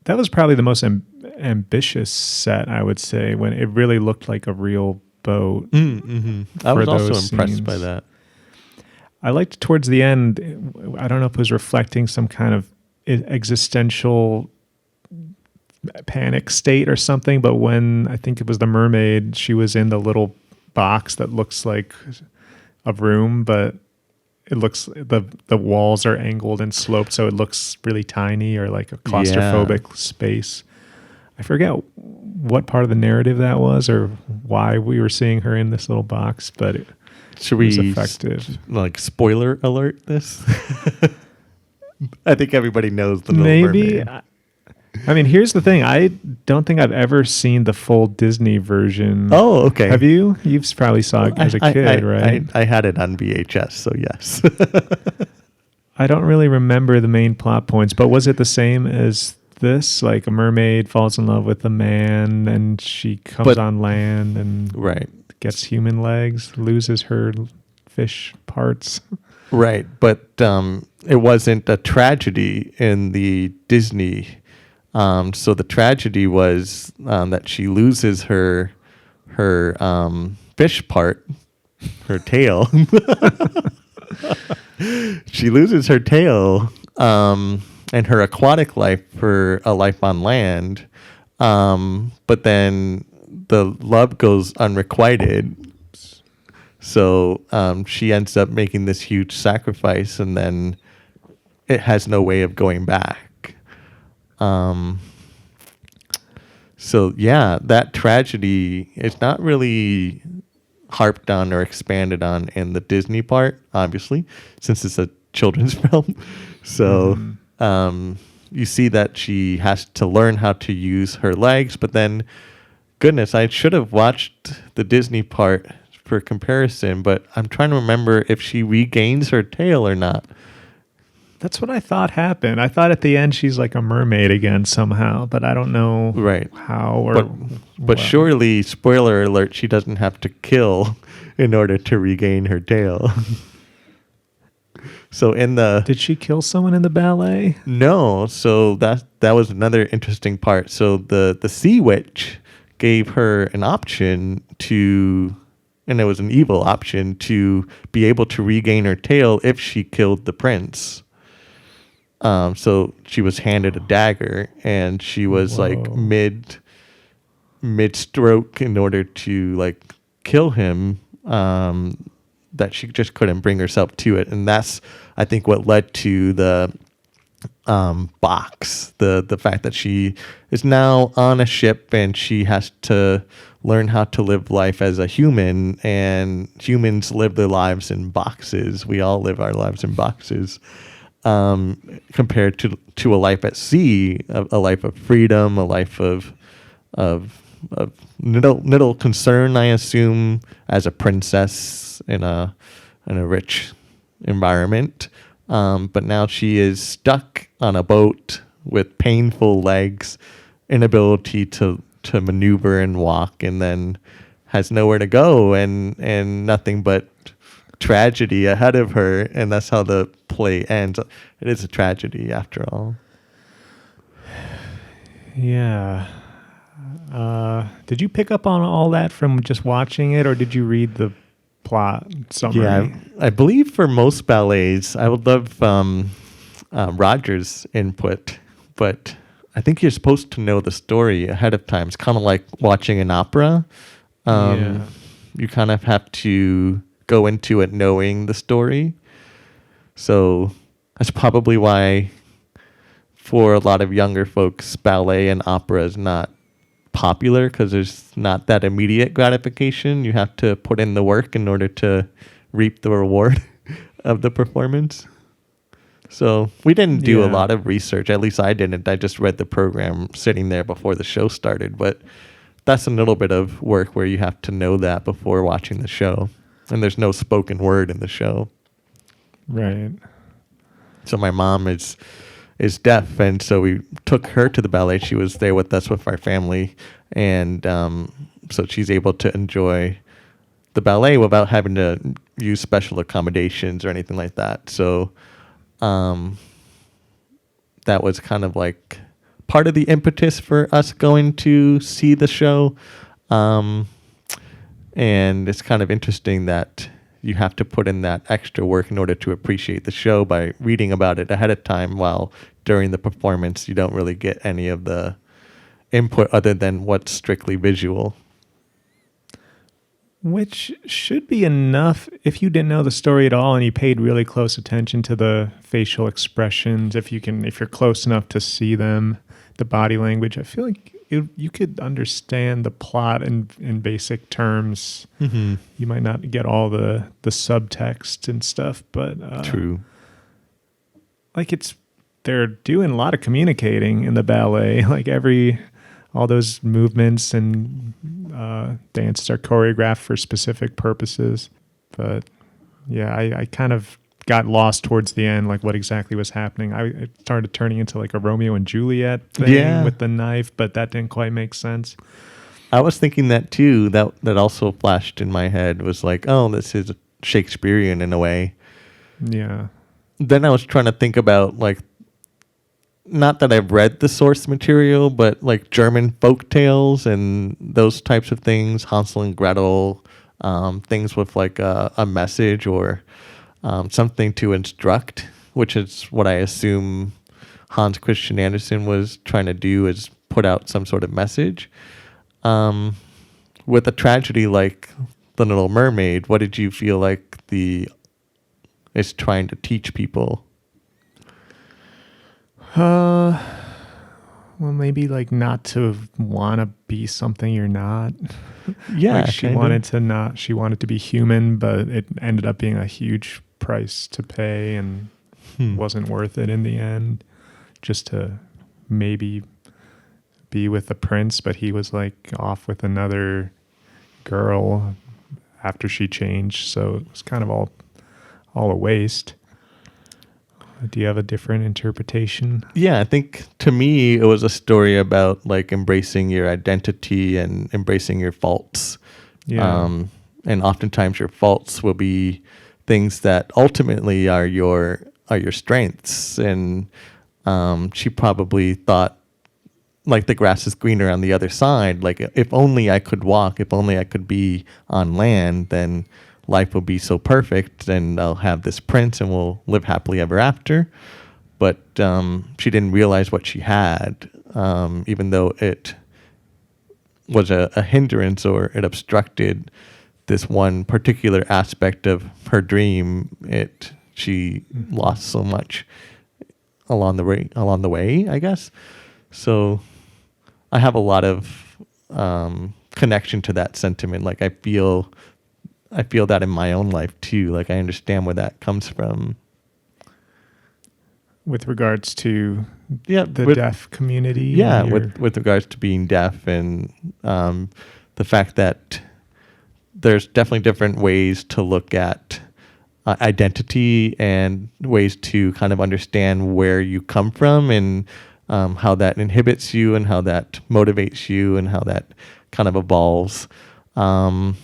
That was probably the most ambitious set, I would say, when it really looked like a real boat. I was also impressed by that. I liked towards the end, I don't know if it was reflecting some kind of existential panic state or something, but when I think it was the mermaid, she was in the little box that looks like a room, but it looks the walls are angled and sloped, so it looks really tiny or like a claustrophobic space. I forget what part of the narrative that was or why we were seeing her in this little box, but it was effective. Like spoiler alert this? I think everybody knows the Little Mermaid. I mean, here's the thing. I don't think I've ever seen the full Disney version. Oh, okay. Have you? You've probably saw it as a kid, right? I had it on VHS, so yes. I don't really remember the main plot points, but was it the same as this? Like a mermaid falls in love with a man and she comes on land and Right. gets human legs, loses her fish parts. Right, but it wasn't a tragedy in the Disney. So the tragedy was that she loses her fish part, her tail. She loses her tail and her aquatic life for a life on land. But then the love goes unrequited. So she ends up making this huge sacrifice, and then it has no way of going back. So yeah, that tragedy is not really harped on or expanded on in the Disney part, obviously, since it's a children's film. So you see that she has to learn how to use her legs, but then, goodness, I should have watched the Disney part for comparison, but I'm trying to remember if she regains her tail or not. That's what I thought happened. I thought at the end she's like a mermaid again somehow, but I don't know how or but surely, spoiler alert, she doesn't have to kill in order to regain her tail. So did she kill someone in the ballet? No, so that was another interesting part. So the sea witch gave her an option to, and it was an evil option, to be able to regain her tail if she killed the prince. So she was handed a dagger, and she was like mid stroke in order to like kill him. That she just couldn't bring herself to it, and that's, I think, what led to the box. The fact that she is now on a ship and she has to learn how to live life as a human, and humans live their lives in boxes. We all live our lives in boxes. Compared to a life at sea, a life of freedom, a life of little concern, I assume, as a princess in a rich environment. But now she is stuck on a boat with painful legs, inability to maneuver and walk, and then has nowhere to go and nothing but tragedy ahead of her. And that's how the play ends. It is a tragedy after all. Yeah. Did you pick up on all that from just watching it, or did you read the plot summary? Yeah, I believe for most ballets, I would love Roger's input, but I think you're supposed to know the story ahead of time. It's kind of like watching an opera. You kind of have to go into it knowing the story. So that's probably why for a lot of younger folks, ballet and opera is not popular, because there's not that immediate gratification. You have to put in the work in order to reap the reward of the performance. So we didn't do a lot of research. At least I didn't. I just read the program sitting there before the show started. But that's a little bit of work where you have to know that before watching the show. And there's no spoken word in the show. Right. So my mom is deaf, and so we took her to the ballet. She was there with us with our family, and so she's able to enjoy the ballet without having to use special accommodations or anything like that. So that was kind of like part of the impetus for us going to see the show. And it's kind of interesting that you have to put in that extra work in order to appreciate the show by reading about it ahead of time, while during the performance you don't really get any of the input other than what's strictly visual. Which should be enough if you didn't know the story at all and you paid really close attention to the facial expressions. If you're close enough to see them, the body language, I feel like you could understand the plot in basic terms. Mm-hmm. You might not get all the subtext and stuff, but True. Like it's they're doing a lot of communicating in the ballet. Like all those movements and dances are choreographed for specific purposes. But yeah, I kind of got lost towards the end, like what exactly was happening. It started turning into like a Romeo and Juliet thing with the knife, but that didn't quite make sense. I was thinking that too. That also flashed in my head, was like, oh, this is Shakespearean in a way. Yeah. Then I was trying to think about, like, not that I've read the source material, but like German folk tales and those types of things, Hansel and Gretel, things with like a message or something to instruct, which is what I assume Hans Christian Andersen was trying to do, is put out some sort of message. With a tragedy like The Little Mermaid, what did you feel like is trying to teach people? Well, maybe like not to want to be something you're not. Yeah, like she wanted to be human, but it ended up being a huge price to pay and wasn't worth it in the end, just to maybe be with the prince, but he was like off with another girl after she changed, so it was kind of all a waste. Do you have a different interpretation? Yeah, I think to me it was a story about like embracing your identity and embracing your faults. Yeah. And oftentimes your faults will be things that ultimately are your strengths. And she probably thought, like, the grass is greener on the other side. Like, if only I could walk, if only I could be on land, then life will be so perfect, and I'll have this prince and we'll live happily ever after. But she didn't realize what she had, even though it was a hindrance, or it obstructed this one particular aspect of her dream. She lost so much along the way, I guess. So I have a lot of connection to that sentiment. Like, I feel that in my own life too. Like, I understand where that comes from. With regards to the deaf community? Yeah, with regards to being deaf, and the fact that there's definitely different ways to look at identity and ways to kind of understand where you come from, and how that inhibits you and how that motivates you and how that kind of evolves. And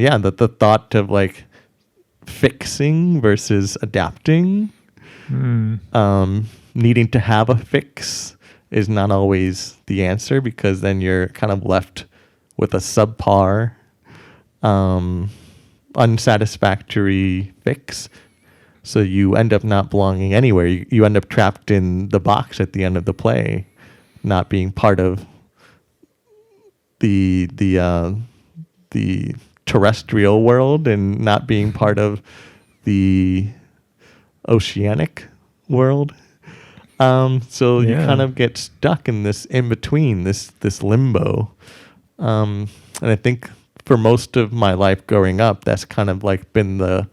yeah, the thought of like fixing versus adapting, needing to have a fix is not always the answer, because then you're kind of left with a subpar, unsatisfactory fix. So you end up not belonging anywhere. You end up trapped in the box at the end of the play, not being part of the terrestrial world, and not being part of the oceanic world. So you kind of get stuck in this in between, this limbo. And I think for most of my life growing up, that's kind of like been the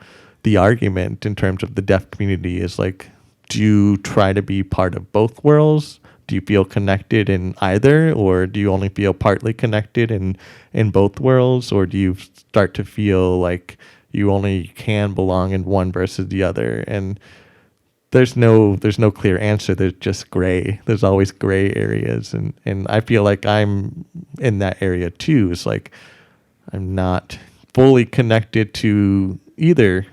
argument in terms of the deaf community, is like, do you try to be part of both worlds? Do you feel connected in either, or do you only feel partly connected in both worlds, or do you start to feel like you only can belong in one versus the other? And there's no clear answer. There's just gray. There's always gray areas, and I feel like I'm in that area too. It's like I'm not fully connected to either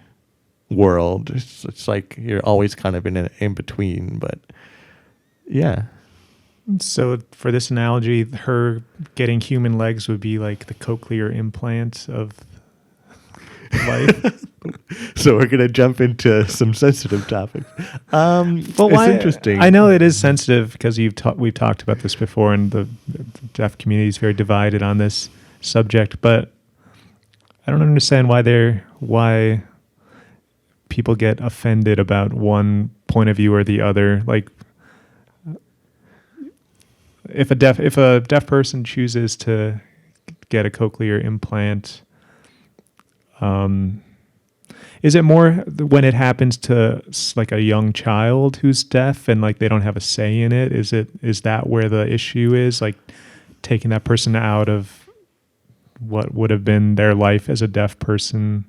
world. It's like you're always kind of in between. But yeah. So for this analogy, her getting human legs would be like the cochlear implant of life. So we're gonna jump into some sensitive topics. It's interesting. I know it is sensitive because we've talked about this before, and the deaf community is very divided on this subject. But I don't understand why people get offended about one point of view or the other. Like, if a deaf person chooses to get a cochlear implant, Is it more when it happens to like a young child who's deaf and like they don't have a say in it? Is that where the issue is? Like taking that person out of what would have been their life as a deaf person?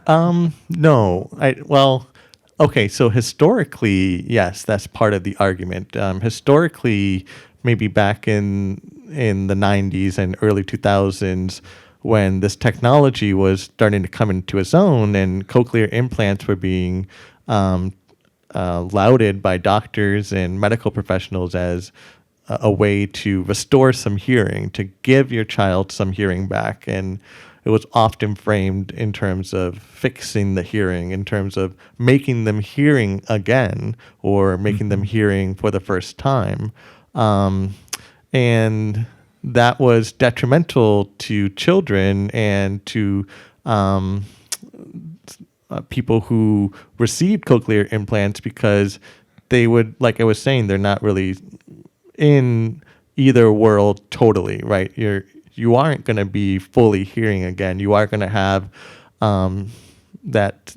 No. Okay, so historically, yes, that's part of the argument. Historically, maybe back in the 90s and early 2000s, when this technology was starting to come into its own and cochlear implants were being lauded by doctors and medical professionals as a way to restore some hearing, to give your child some hearing back. And it was often framed in terms of fixing the hearing, in terms of making them hearing again or making them hearing for the first time. And that was detrimental to children and to people who received cochlear implants because they would, like I was saying, they're not really in either world totally, right? You aren't going to be fully hearing again. You are going to have that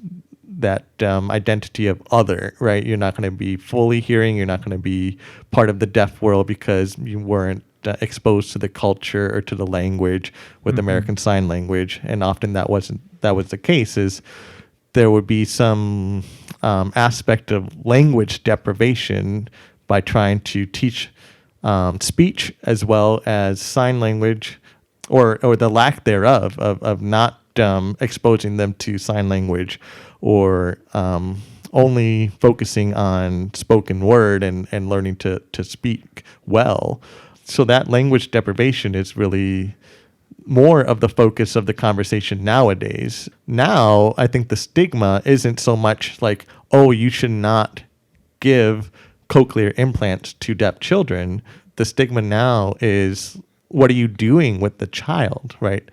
identity of other, right? You're not going to be fully hearing. You're not going to be part of the deaf world because you weren't exposed to the culture or to the language with American Sign Language. And often that was the case. Is there would be some aspect of language deprivation by trying to teach speech as well as sign language, or the lack thereof of not exposing them to sign language, or only focusing on spoken word and learning to speak well. So that language deprivation is really more of the focus of the conversation nowadays. Now, I think the stigma isn't so much like, oh, you should not give cochlear implants to deaf children. The stigma now is, what are you doing with the child, right?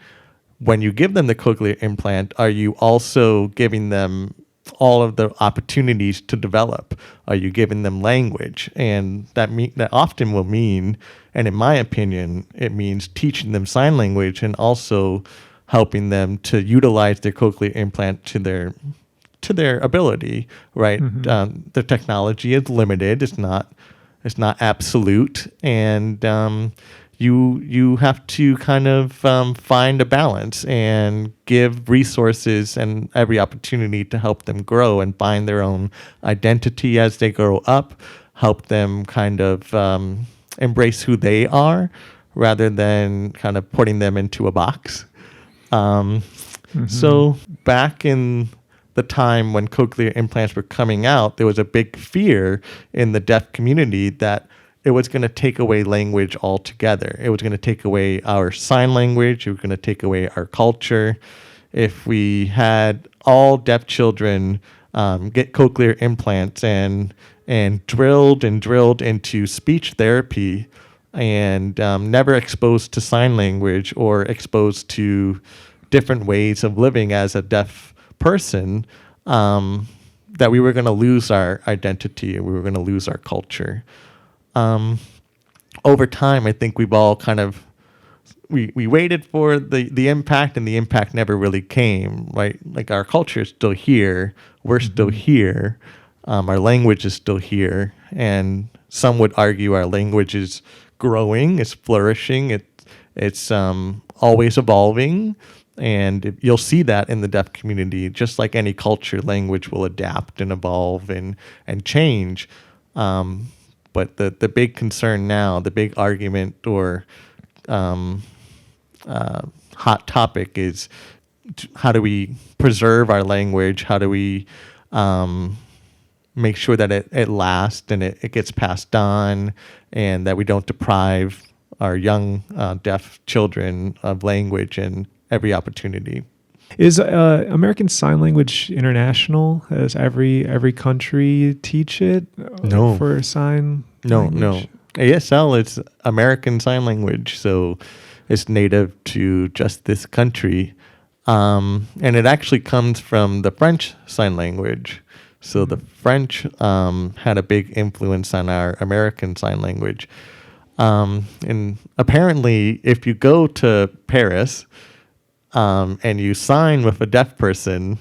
When you give them the cochlear implant, are you also giving them all of the opportunities to develop? Are you giving them language? And that often will mean, and in my opinion, it means teaching them sign language and also helping them to utilize their cochlear implant to their ability, right? The technology is limited. It's not absolute, and you have to kind of find a balance and give resources and every opportunity to help them grow and find their own identity as they grow up, help them kind of embrace who they are rather than kind of putting them into a box. So back in the time when cochlear implants were coming out, there was a big fear in the deaf community that it was going to take away language altogether. It was going to take away our sign language. It was going to take away our culture. If we had all deaf children get cochlear implants and drilled into speech therapy and never exposed to sign language or exposed to different ways of living as a deaf person, that we were going to lose our identity and we were going to lose our culture. Over time, I think we've all kind of we waited for the impact, and the impact never really came. Right, like our culture is still here, we're still here, our language is still here, and some would argue our language is growing, it's flourishing, it's always evolving. And you'll see that in the deaf community. Just like any culture, language will adapt and evolve and change. But the big concern now, the big argument or hot topic is, how do we preserve our language? How do we make sure that it lasts and it gets passed on, and that we don't deprive our young deaf children of language and every opportunity. Is American Sign Language international? Does every country teach it? No. For sign language? No. ASL is American Sign Language, so it's native to just this country. And it actually comes from the French Sign Language. So the French had a big influence on our American Sign Language. And apparently, if you go to Paris, and you sign with a deaf person,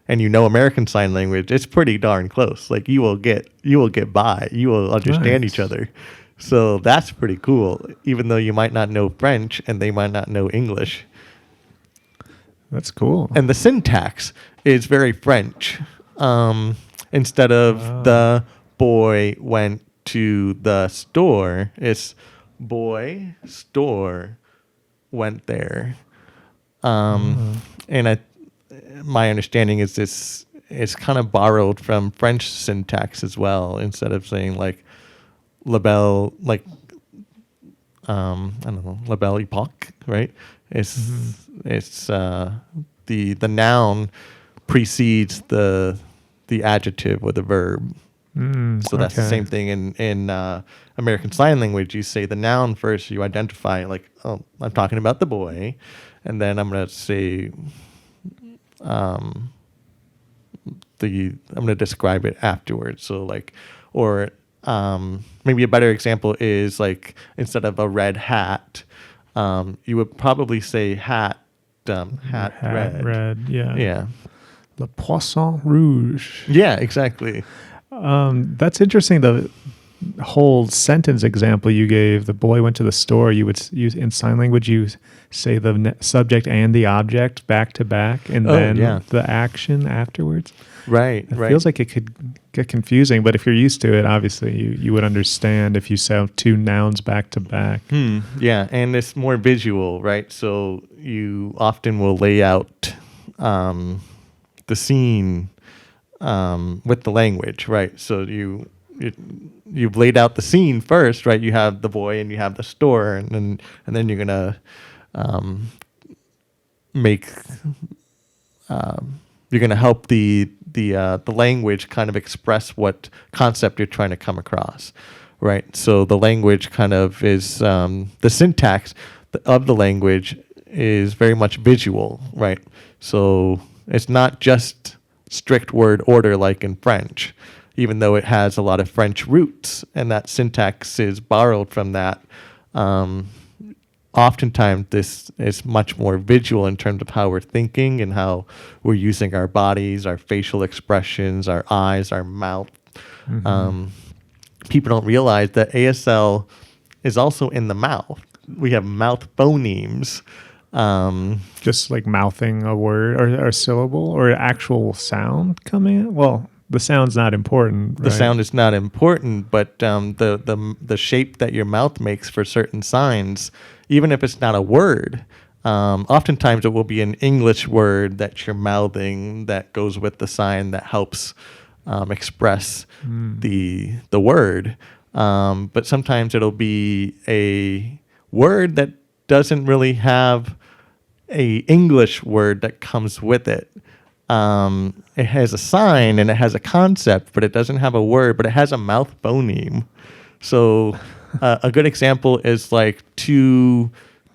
and you know American Sign Language, it's pretty darn close. Like you will get by. You will understand each other. So that's pretty cool, even though you might not know French and they might not know English. That's cool. And the syntax is very French. Instead of the boy went to the store, it's boy store went there. And my understanding is this is kind of borrowed from French syntax as well. Instead of saying like la belle, like I don't know, la belle epoque, right? It's the noun precedes the adjective or the verb. So that's the same thing in American Sign Language. You say the noun first, you identify like, oh, I'm talking about the boy, and then I'm going to say I'm going to describe it afterwards. So like, or maybe a better example is like instead of a red hat, you would probably say hat red. Yeah. Le poisson rouge. Yeah, exactly. That's interesting. The whole sentence example you gave, the boy went to the store, you would use in sign language, you say the subject and the object back to back, and then the action afterwards. Right. It feels like it could get confusing, but if you're used to it, obviously you would understand if you say two nouns back to back. Yeah, and it's more visual, right? So you often will lay out the scene with the language, right? So you've laid out the scene first, right? You have the boy and you have the store, and then you're gonna you're gonna help the language kind of express what concept you're trying to come across, right? So the language kind of is the syntax of the language is very much visual, right? So it's not just strict word order like in French, even though it has a lot of French roots, and that syntax is borrowed from that. Oftentimes, this is much more visual in terms of how we're thinking and how we're using our bodies, our facial expressions, our eyes, our mouth. People don't realize that ASL is also in the mouth. We have mouth phonemes. Just like mouthing a word or a syllable or actual sound coming in? Well, the sound's not important, right? The sound is not important, but the shape that your mouth makes for certain signs, even if it's not a word, oftentimes it will be an English word that you're mouthing that goes with the sign that helps express the word. But sometimes it'll be a word that doesn't really have a English word that comes with it. It has a sign and it has a concept, but it doesn't have a word, but it has a mouth phoneme. So a good example is like to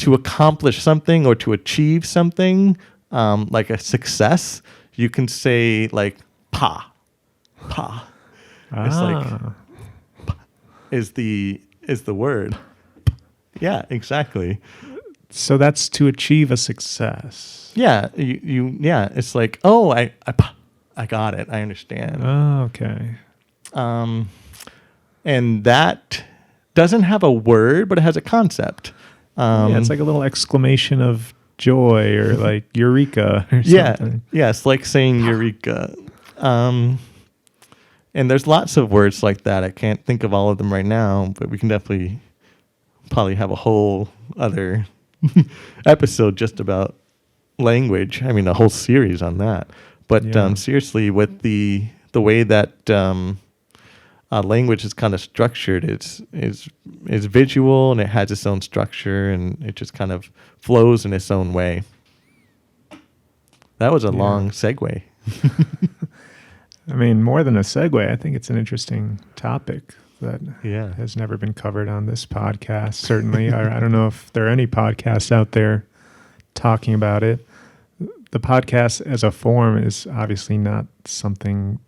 accomplish something or to achieve something, like a success, you can say like pa. It's like is the word. Yeah, exactly. So that's to achieve a success. Yeah, it's like, oh, I got it. I understand. Oh, okay. And that doesn't have a word, but it has a concept. It's like a little exclamation of joy or like eureka or something. Yeah, it's like saying eureka. And there's lots of words like that. I can't think of all of them right now, but we can definitely probably have a whole other episode just about language. I mean, a whole series on that. But seriously, with the way that language is kind of structured, is visual and it has its own structure and it just kind of flows in its own way. That was a long segue. I mean, more than a segue, I think it's an interesting topic that has never been covered on this podcast, certainly. I don't know if there are any podcasts out there talking about it. The podcast as a form is obviously not something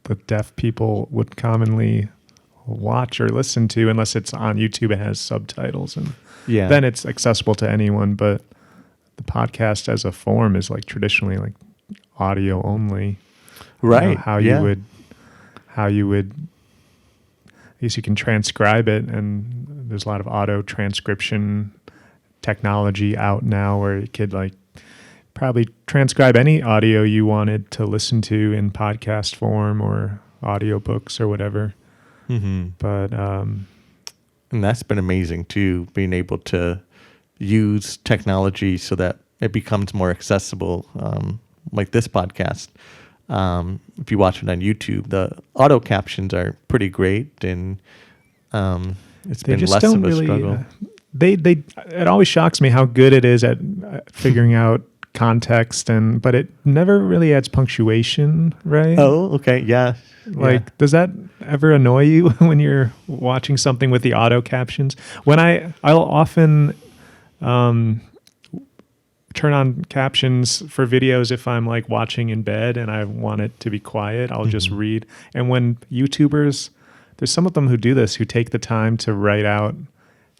that deaf people would commonly watch or listen to unless it's on YouTube. It has subtitles, and then it's accessible to anyone. But the podcast as a form is like traditionally like audio only. Right. How yeah. you would, I guess you can transcribe it, and there's a lot of auto transcription technology out now where you could like probably transcribe any audio you wanted to listen to in podcast form or audiobooks or whatever. Mm-hmm. But and that's been amazing too, being able to use technology so that it becomes more accessible. Like this podcast, if you watch it on YouTube, the auto captions are pretty great, and it's they been just less don't of a really. struggle. It always shocks me how good it is at figuring out context, but it never really adds punctuation, right? Oh, okay, yeah. Like, does that ever annoy you when you're watching something with the auto captions? When I'll often turn on captions for videos if I'm like watching in bed and I want it to be quiet, I'll just read. And when YouTubers, there's some of them who do this, who take the time to write out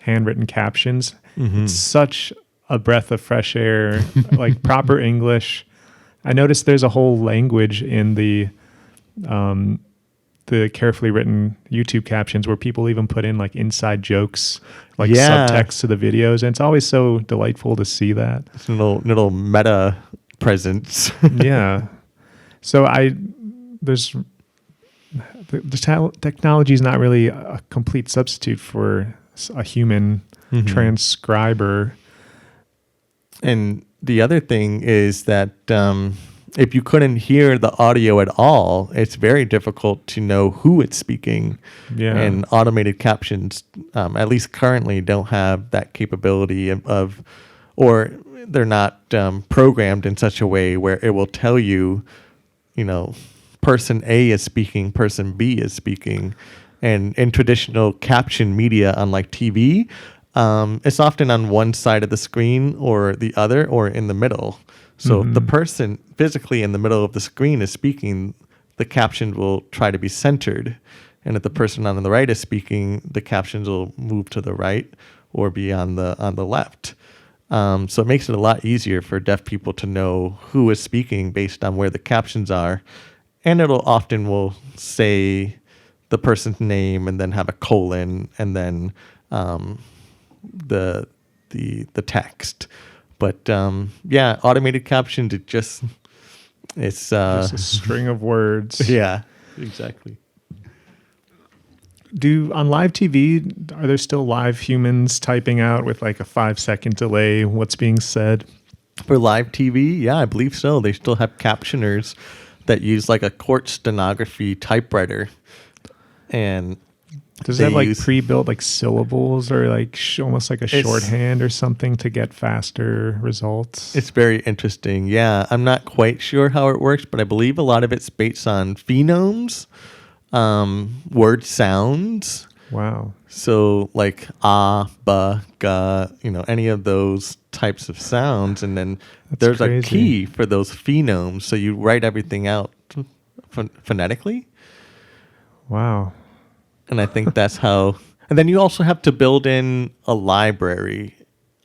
handwritten captions. It's such a breath of fresh air, like proper English. I noticed there's a whole language in the carefully written YouTube captions where people even put in like inside jokes, like subtext to the videos. And it's always so delightful to see that. It's a little meta presence. Yeah. So technology is not really a complete substitute for a human transcriber. And the other thing is that if you couldn't hear the audio at all, it's very difficult to know who it's speaking. Yeah. And automated captions, at least currently, don't have that capability of or they're not programmed in such a way where it will tell you, person A is speaking, person B is speaking. And in traditional caption media, unlike TV, it's often on one side of the screen or the other or in the middle. So if the person physically in the middle of the screen is speaking, the caption will try to be centered. And if the person on the right is speaking, the captions will move to the right or be on the left. So it makes it a lot easier for deaf people to know who is speaking based on where the captions are. And it'll often will say the person's name and then have a colon and then the text. But automated captions, it's just a string of words. Yeah, exactly. On live TV, are there still live humans typing out with like a 5-second delay what's being said? For live TV, yeah, I believe so. They still have captioners that use like a court stenography typewriter. And does that like pre-built like syllables or like almost like a shorthand or something to get faster results? It's very interesting. Yeah, I'm not quite sure how it works, but I believe a lot of it's based on phonemes, word sounds. Wow. So like ba, ga, any of those types of sounds, and then there's a key for those phonemes. So you write everything out phonetically. Wow. And I think that's how. And then you also have to build in a library,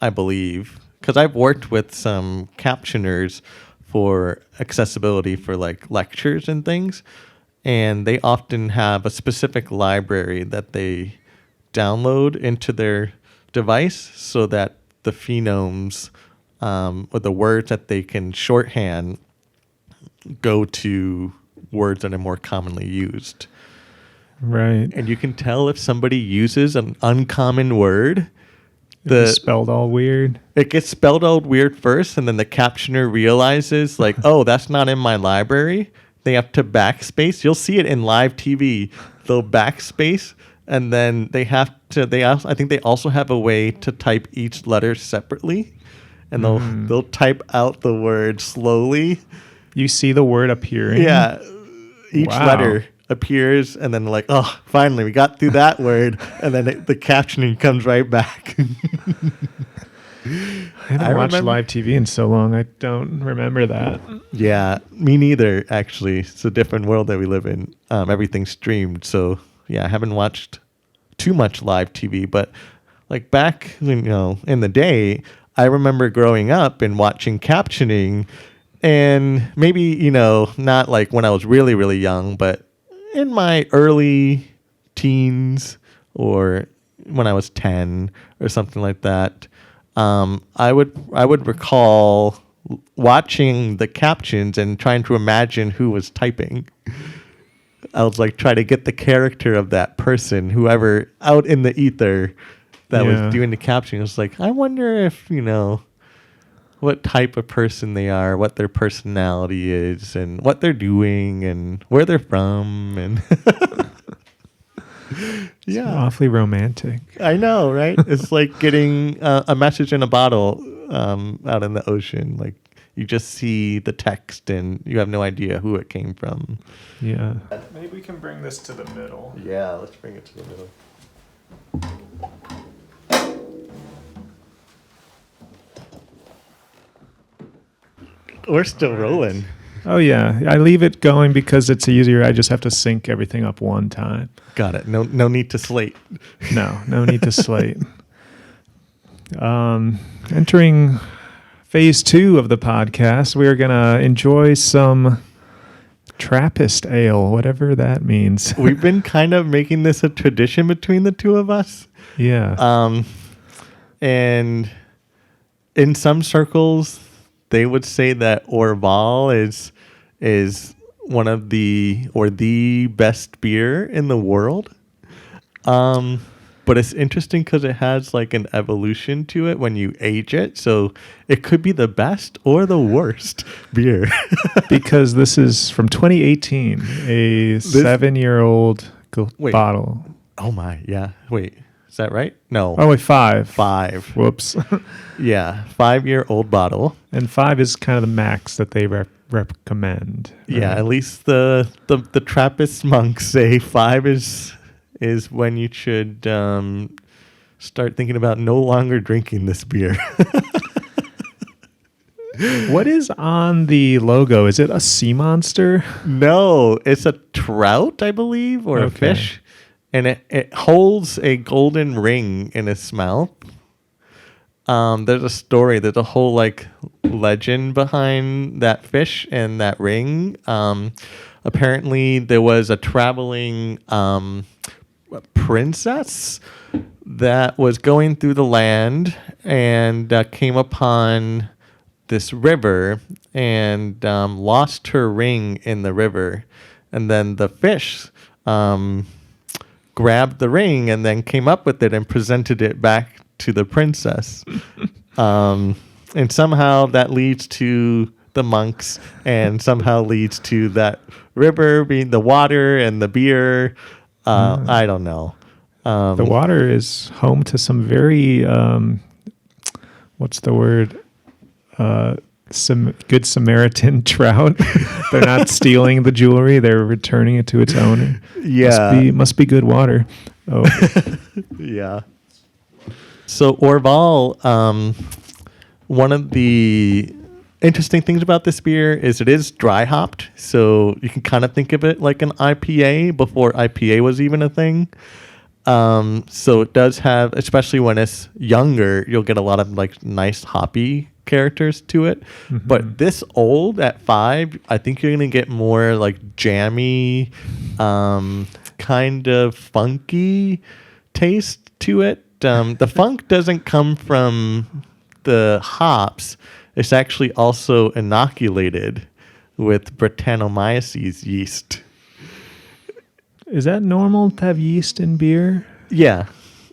I believe, because I've worked with some captioners for accessibility for like lectures and things, and they often have a specific library that they download into their device so that the phonemes or the words that they can shorthand go to words that are more commonly used. Right. And you can tell if somebody uses an uncommon word. It's spelled all weird. It gets spelled all weird first, and then the captioner realizes, like, oh, that's not in my library. They have to backspace. You'll see it in live TV. They'll backspace, and then they have to. I think they also have a way to type each letter separately, and they'll type out the word slowly. You see the word appearing. Yeah, each letter appears, and then like, oh, finally we got through that word, and then the captioning comes right back. I haven't watched live TV in so long. I don't remember that. Yeah, me neither, actually. It's a different world that we live in. Everything's streamed, so yeah, I haven't watched too much live TV, but like back, in the day, I remember growing up and watching captioning, And maybe, not like when I was really, really young, but in my early teens or when I was 10 or something like that, I would recall watching the captions and trying to imagine who was typing. I was like try to get the character of that person, whoever out in the ether that was doing the caption. It was like, I wonder if, what type of person they are, what their personality is, and what they're doing, and where they're from, and It's awfully romantic. I know, right? It's like getting a message in a bottle out in the ocean. Like you just see the text, and you have no idea who it came from. Yeah. Maybe we can bring this to the middle. Yeah, let's bring it to the middle. We're still rolling. Oh, yeah. I leave it going because it's easier. I just have to sync everything up one time. Got it. No need to slate. No need to slate. Entering phase 2 of the podcast, we're going to enjoy some Trappist ale, whatever that means. We've been kind of making this a tradition between the two of us. Yeah. And in some circles, they would say that Orval is one of the best beer in the world. But it's interesting because it has like an evolution to it when you age it. So it could be the best or the worst beer. Because this is from 2018, a 7-year-old bottle. Oh my, yeah. Wait, is that right? No. Oh, wait, 5. 5. Whoops. Yeah, 5-year-old bottle. And 5 is kind of the max that they recommend. Right? Yeah, at least the Trappist monks say 5 is when you should start thinking about no longer drinking this beer. What is on the logo? Is it a sea monster? No, it's a trout, I believe, or a fish. And it holds a golden ring in its mouth. There's a story. There's a whole like legend behind that fish and that ring. Apparently, there was a traveling princess that was going through the land and came upon this river and lost her ring in the river. And then the fish grabbed the ring and then came up with it and presented it back to the princess. And somehow that leads to the monks and somehow leads to that river being the water and the beer. I don't know. The water is home to some very, what's the word? Some good Samaritan trout. They're not stealing the jewelry; they're returning it to its owner. Yeah, must be good water. Oh, yeah. So Orval, one of the interesting things about this beer is it is dry hopped, so you can kind of think of it like an IPA before IPA was even a thing. So it does have, especially when it's younger, you'll get a lot of like nice hoppy characters to it. Mm-hmm. But this old at 5, I think you're gonna get more like jammy, kind of funky taste to it. The funk doesn't come from the hops. It's actually also inoculated with Brettanomyces yeast. Is that normal to have yeast in beer? Yeah.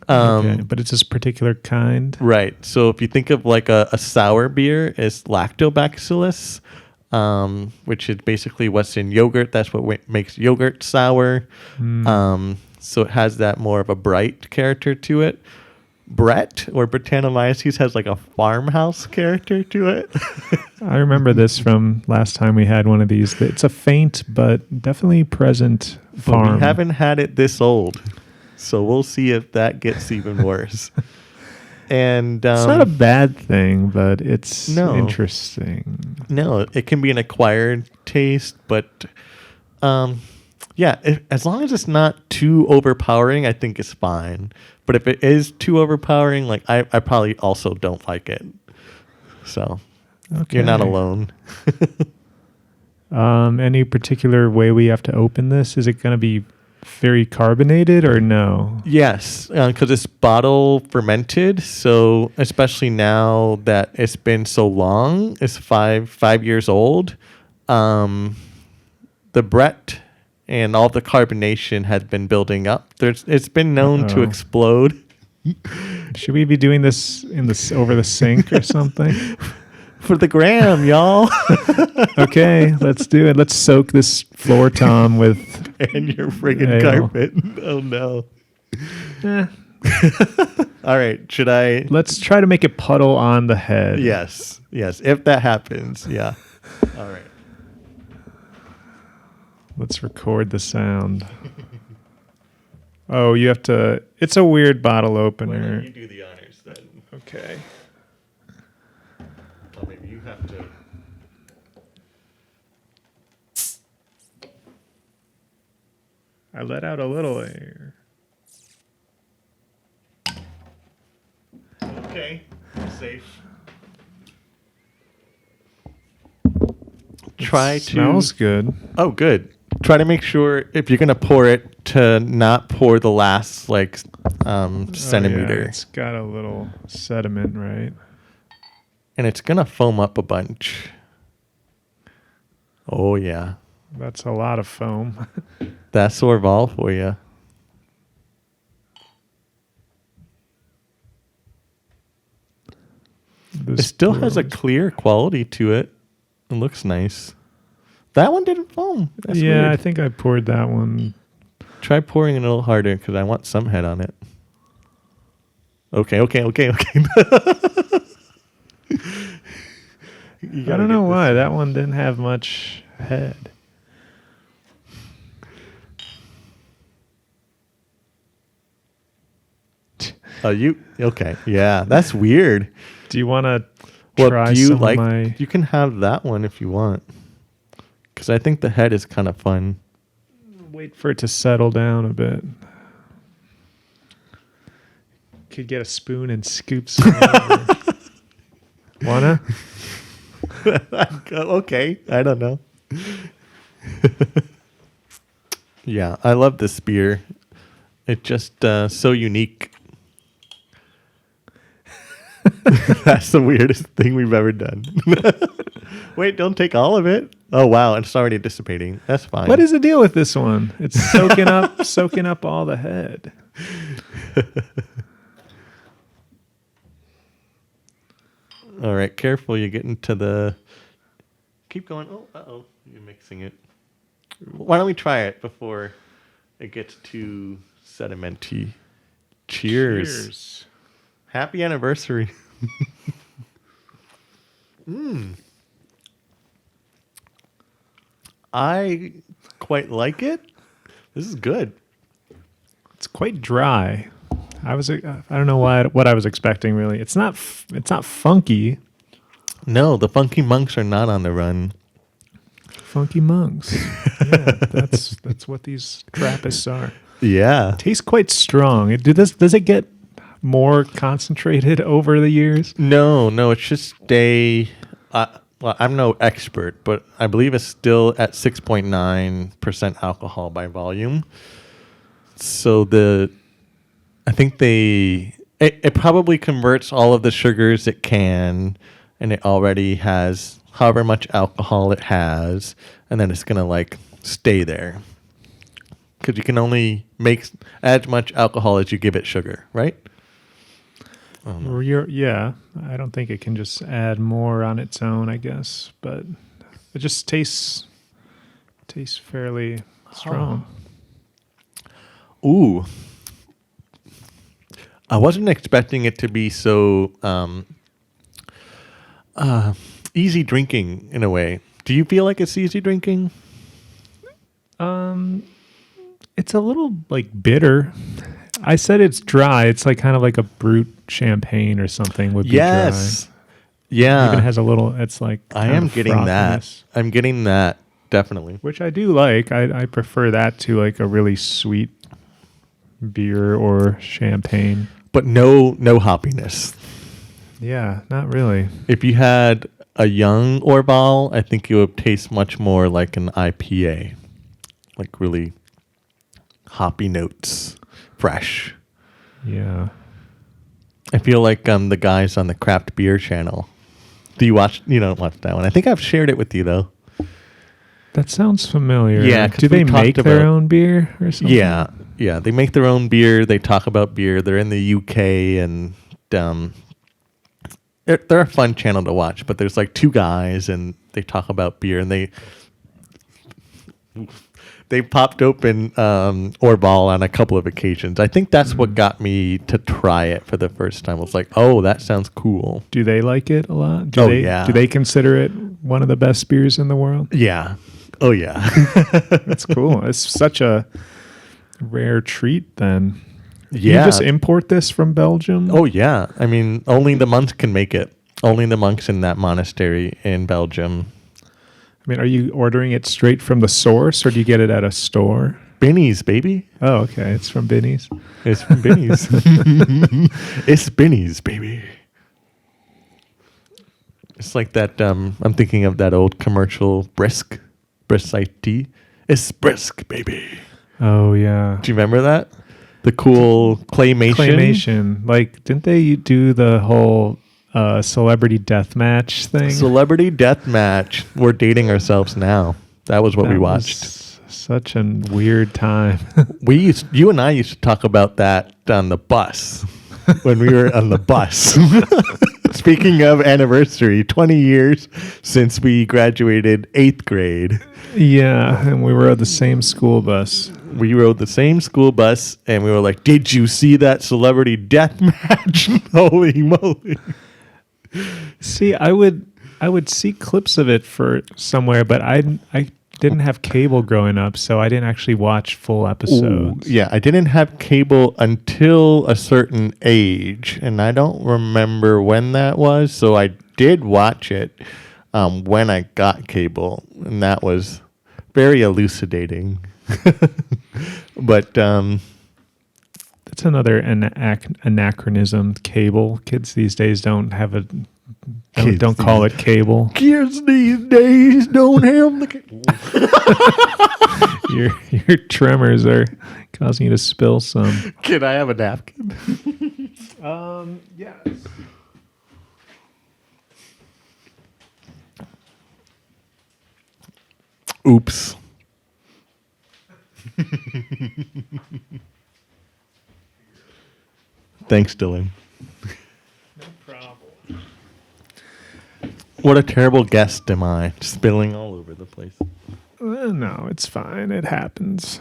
But it's this particular kind? Right. So if you think of like a sour beer, it's lactobacillus, which is basically what's in yogurt. That's what makes yogurt sour. So it has that more of a bright character to it. Brett or Brettanomyces has like a farmhouse character to it. I remember this from last time we had one of these. It's a faint but definitely present farm. But we haven't had it this old, so we'll see if that gets even worse. And it's not a bad thing, but it's interesting. No, it can be an acquired taste, but as long as it's not too overpowering, I think it's fine. But if it is too overpowering, like I probably also don't like it. So, Okay. You're not alone. Any particular way we have to open this? Is it going to be very carbonated or no? Yes, because it's bottle fermented. So especially now that it's been so long, it's five years old. The Brett and all the carbonation has been building up. It's been known to Uh-oh. explode. Should we be doing this over the sink or something? For the gram, y'all. Okay, let's do it. Let's soak this floor tom with And your friggin' ale. carpet. Oh no. Eh, All right, should I? let's try to make it puddle on the head. Yes. If that happens, yeah. All right. Let's record the sound. Oh, you have to. It's a weird bottle Why opener. don't you do the honors then? Okay. Well, maybe you have to. I let out a little air. Okay, safe. Smells good. Oh, good. Try to make sure if you're gonna pour it to not pour the last centimeter, Oh, yeah, it's got a little sediment, right? and it's gonna foam up a bunch. Oh yeah, That's a lot of foam. that's Orval for you. It still has a clear quality to it. It looks nice. That one didn't foam. That's yeah, weird. I think I poured that one. Try pouring it a little harder because I want some head on it. Okay. I don't know why that one didn't have much head. Oh, okay? Yeah, that's weird. Do you want to Well, try do you some like? of my? You can have that one if you want, because I think the head is kind of fun. Wait for it to settle down a bit. Could get a spoon and scoop some. Over. Wanna? Okay, I don't know. Yeah, I love this spear. It's just so unique. That's the weirdest thing we've ever done. Wait, don't take all of it. Oh wow, it's already dissipating. That's fine. What is the deal with this one? It's soaking up all the head. All right, careful. You get into the. Keep going. Oh, uh-oh. You're mixing it. Why don't we try it before it gets too sedimenty? Cheers. Happy anniversary. I quite like it. This is good. It's quite dry. I don't know what I was expecting really. It's not funky. No, the funky monks are not on the run. Funky monks. Yeah, that's what these Trappists are. Yeah. Tastes quite strong. Does it get more concentrated over the years? No, it's just well, I'm no expert, but I believe it's still at 6.9% alcohol by volume. So I think it probably converts all of the sugars it can, and it already has however much alcohol it has, and then it's gonna like stay there. Because you can only make as much alcohol as you give it sugar, right? Yeah, I don't think it can just add more on its own, I guess, but it just tastes fairly strong. Ooh. I wasn't expecting it to be so easy drinking in a way. Do you feel like it's easy drinking? It's a little like bitter. I said it's dry. It's like kind of like a brute champagne or something would be Yes. dry. Yeah. It even has a little. It's like I kind am of getting that. frothiness, I'm getting that, definitely. which I do like. I prefer that to like a really sweet beer or champagne. But no hoppiness. Yeah, not really. If you had a young Orval, I think it would taste much more like an IPA, like really hoppy notes, fresh. Yeah. I feel like the guys on the craft beer channel. Do you watch? You don't watch that one. I think I've shared it with you though. That sounds familiar. Yeah, 'cause do they we talked make their about- own beer or something? Yeah. They make their own beer. They talk about beer. They're in the UK, and they're a fun channel to watch. But there's like two guys, and they talk about beer, and they popped open Orval on a couple of occasions. I think that's what got me to try it for the first time. I was like, oh, that sounds cool. Do they like it a lot? Yeah. Do they consider it one of the best beers in the world? Yeah. Oh, yeah. That's cool. It's such a rare treat then. Yeah. You just import this from Belgium? Oh, yeah. I mean, only the monks can make it. Only the monks in that monastery in Belgium. I mean, are you ordering it straight from the source or do you get it at a store? Binny's, baby. Oh, okay. It's from Binny's. It's from Binny's. It's Binny's, baby. It's like that. I'm thinking of that old commercial, Brisk IT. It's Brisk, baby. Oh, yeah. Do you remember that? The cool claymation. Like, didn't they do the whole celebrity death match thing? Celebrity death match. We're dating ourselves now. That was what we watched. Such a weird time. You and I used to talk about that on the bus when we were on the bus. Speaking of anniversary, 20 years since we graduated 8th grade. Yeah, and we were at the same school bus. We rode the same school bus, and we were like, did you see that celebrity death match? Holy moly. See, I would see clips of it for somewhere, but I didn't have cable growing up, so I didn't actually watch full episodes. Ooh, yeah, I didn't have cable until a certain age, and I don't remember when that was, so I did watch it when I got cable, and that was very elucidating. But that's another anachronism. Cable kids these days don't have a don't call it cable. Kids these days don't have the Your tremors are causing you to spill some. Can I have a napkin? Yes. Oops. Thanks, Dylan. No problem. What a terrible guest am I, spilling all over the place. No, it's fine. It happens.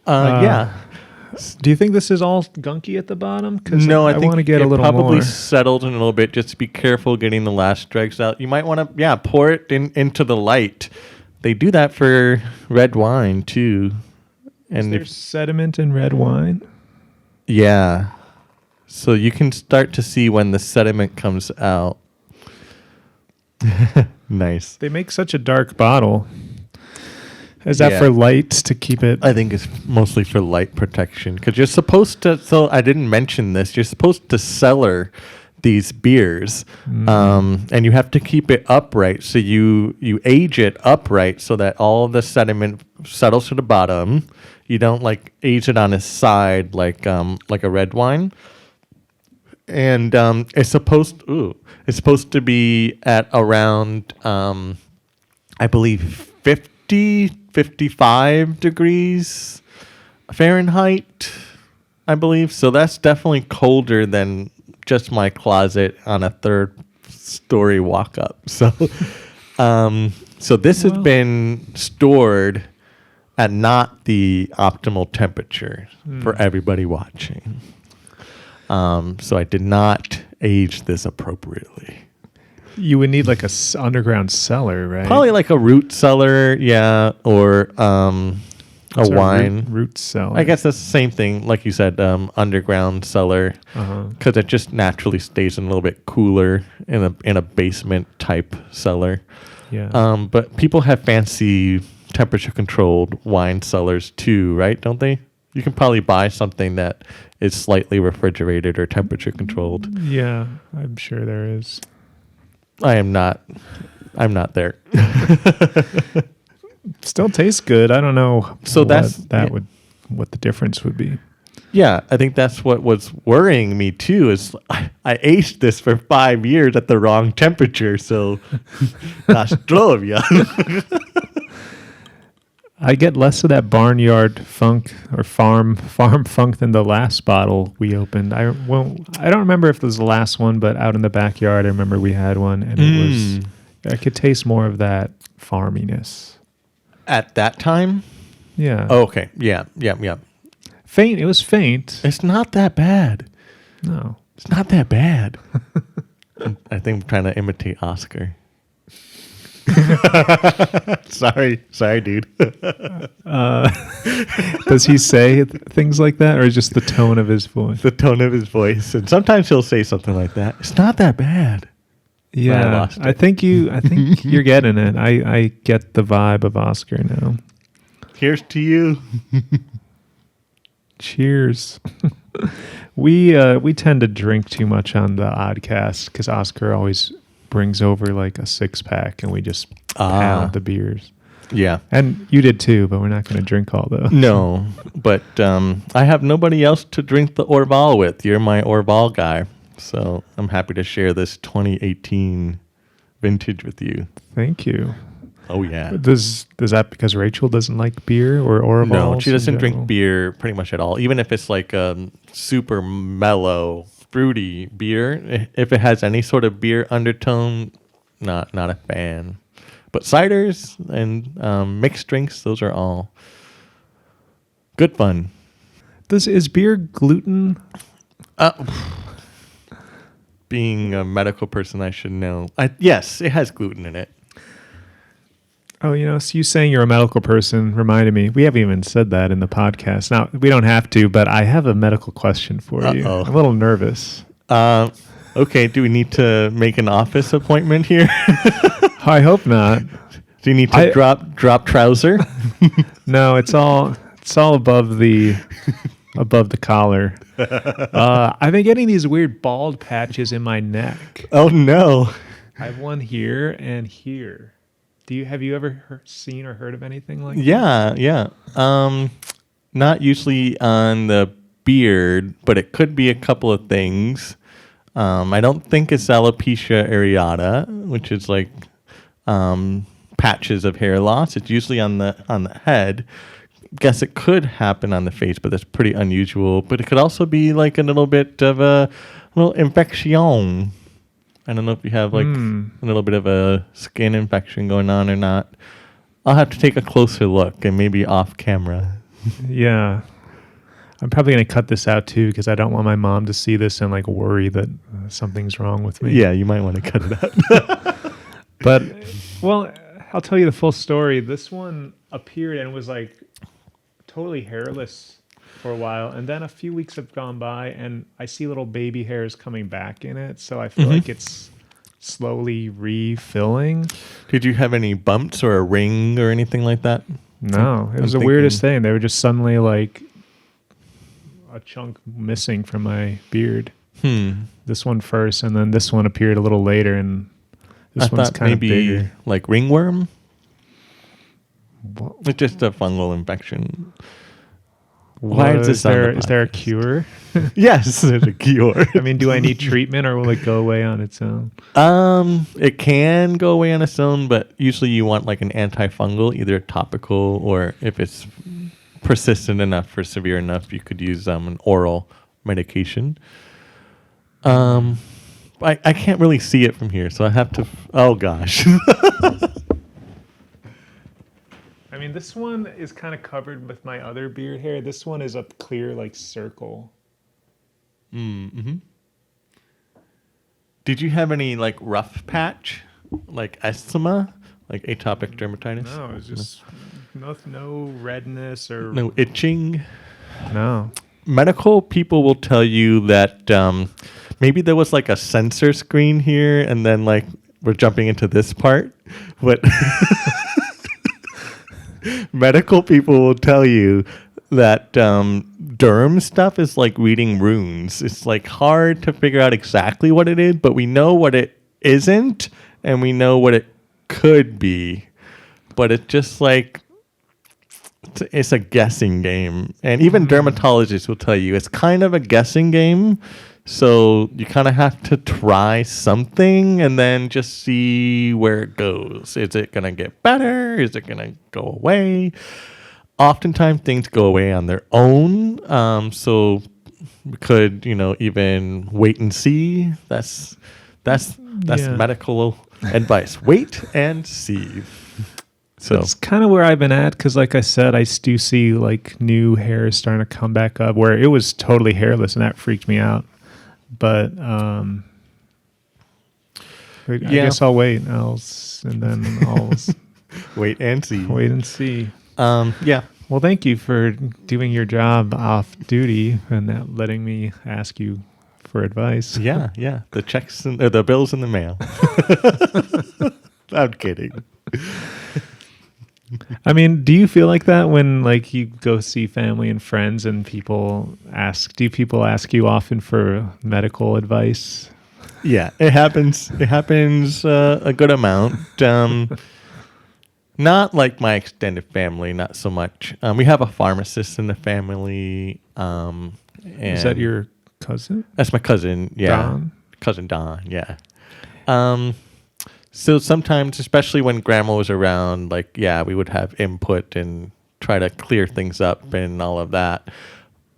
Yeah. Do you think this is all gunky at the bottom? Because No, I I think want to get it a little probably more. settled in a little bit. Just be careful getting the last dregs out. You might want to, pour it into the light. They do that for red wine too. Is there sediment in red wine? Yeah. So you can start to see when the sediment comes out. Nice. They make such a dark bottle. Is that for light to keep it? I think it's mostly for light protection because you're supposed to. So I didn't mention this. You're supposed to cellar these beers, and you have to keep it upright. So you age it upright so that all the sediment settles to the bottom. You don't like age it on its side like a red wine. And it's supposed to be at around I believe 55 degrees Fahrenheit, I believe. So that's definitely colder than just my closet on a 3rd story walk up. So so this has been stored at not the optimal temperature for everybody watching. So I did not age this appropriately. You would need like a underground cellar, right? Probably like a root cellar, yeah, or a wine. Root cellar. I guess that's the same thing, like you said, underground cellar, because it just naturally stays a little bit cooler in a basement type cellar. Yeah. But people have fancy temperature controlled wine cellars too, right? Don't they? You can probably buy something that is slightly refrigerated or temperature controlled. Yeah, I'm sure there is. I'm not there. Still tastes good. I don't know. So what the difference would be. Yeah, I think that's what was worrying me too. Is I aged this for 5 years at the wrong temperature. So, Nostrovia. I get less of that barnyard funk or farm funk than the last bottle we opened. I don't remember if it was the last one, but out in the backyard, I remember we had one, and I could taste more of that farminess At that time. Yeah. Oh, okay. Yeah. Faint. It was faint. It's not that bad. No, it's not that bad. I think I'm trying to imitate Oscar. Sorry, dude. Does he say things like that, or just the tone of his voice? The tone of his voice, and sometimes he'll say something like that. It's not that bad. Yeah, I think you're getting it. I get the vibe of Oscar now. Here's to you. Cheers. We tend to drink too much on the Oddcast because Oscar always brings over like a 6-pack and we just pound the beers. Yeah. And you did too, but we're not going to drink all those. No, but I have nobody else to drink the Orval with. You're my Orval guy. So I'm happy to share this 2018 vintage with you. Thank you. Oh, yeah. Does that because Rachel doesn't like beer or Orval? No, she doesn't drink beer pretty much at all. Even if it's like a super mellow, fruity beer, if it has any sort of beer undertone, not a fan. But ciders and mixed drinks, those are all good fun. Is beer gluten? Being a medical person, I should know. Yes, it has gluten in it. Oh, so you saying you're a medical person reminded me. We haven't even said that in the podcast. Now, we don't have to, but I have a medical question for you. I'm a little nervous. Okay, do we need to make an office appointment here? I hope not. Do you need to drop trouser? No, it's all above the collar. I've been getting these weird bald patches in my neck. Oh no. I have one here and here. Have you ever seen or heard of anything like that? Yeah. Not usually on the beard, but it could be a couple of things. I don't think it's alopecia areata, which is like patches of hair loss. It's usually on the head. Guess it could happen on the face, but that's pretty unusual. But it could also be like a little bit of a little infection. I don't know if you have like a little bit of a skin infection going on or not. I'll have to take a closer look and maybe off camera. Yeah. I'm probably going to cut this out too because I don't want my mom to see this and like worry that something's wrong with me. Yeah, you might want to cut it out. But, well, I'll tell you the full story. This one appeared and was like totally hairless for a while, and then a few weeks have gone by and I see little baby hairs coming back in it, so I feel like it's slowly refilling. Did you have any bumps or a ring or anything like that? No, it was the weirdest thing. They were just suddenly like a chunk missing from my beard. This one first, and then this one appeared a little later, and this one's kind of bigger. Like ringworm? It's just a fungal infection. Why is this is there a cure? Yes, there's a cure. I mean, do I need treatment or will it go away on its own? It can go away on its own, but usually you want like an antifungal, either topical or if it's persistent enough or severe enough, you could use an oral medication. I can't really see it from here, so I have to. Oh gosh. I mean, this one is kind of covered with my other beard hair. This one is a clear, like, circle. Mm-hmm. Did you have any, like, rough patch? Like eczema? Like atopic dermatitis? No, it was just no redness or... No itching? No. Medical people will tell you that maybe there was, like, a sensor screen here, and then, like, we're jumping into this part. But... Medical people will tell you that derm stuff is like reading runes. It's like hard to figure out exactly what it is, but we know what it isn't, and we know what it could be, but it's just like it's a guessing game. And even dermatologists will tell you it's kind of a guessing game. So you kind of have to try something and then just see where it goes. Is it going to get better? Is it going to go away? Oftentimes things go away on their own. So we could, even wait and see. That's medical advice. Wait and see. So it's kind of where I've been at, because like I said, I do see like new hair starting to come back up where it was totally hairless, and that freaked me out. But I guess I'll wait. I'll wait and see. Wait and see. Yeah. Well, thank you for doing your job off duty and not letting me ask you for advice. Yeah. The checks or the bills in the mail. I'm kidding. I mean, do you feel like that when like you go see family and friends and people ask you often for medical advice? Yeah, it happens. It happens a good amount. Not like my extended family, not so much. We have a pharmacist in the family. Is that your cousin? That's my cousin. Yeah, Don? Cousin Don. Yeah. So sometimes, especially when grandma was around, we would have input and try to clear things up and all of that.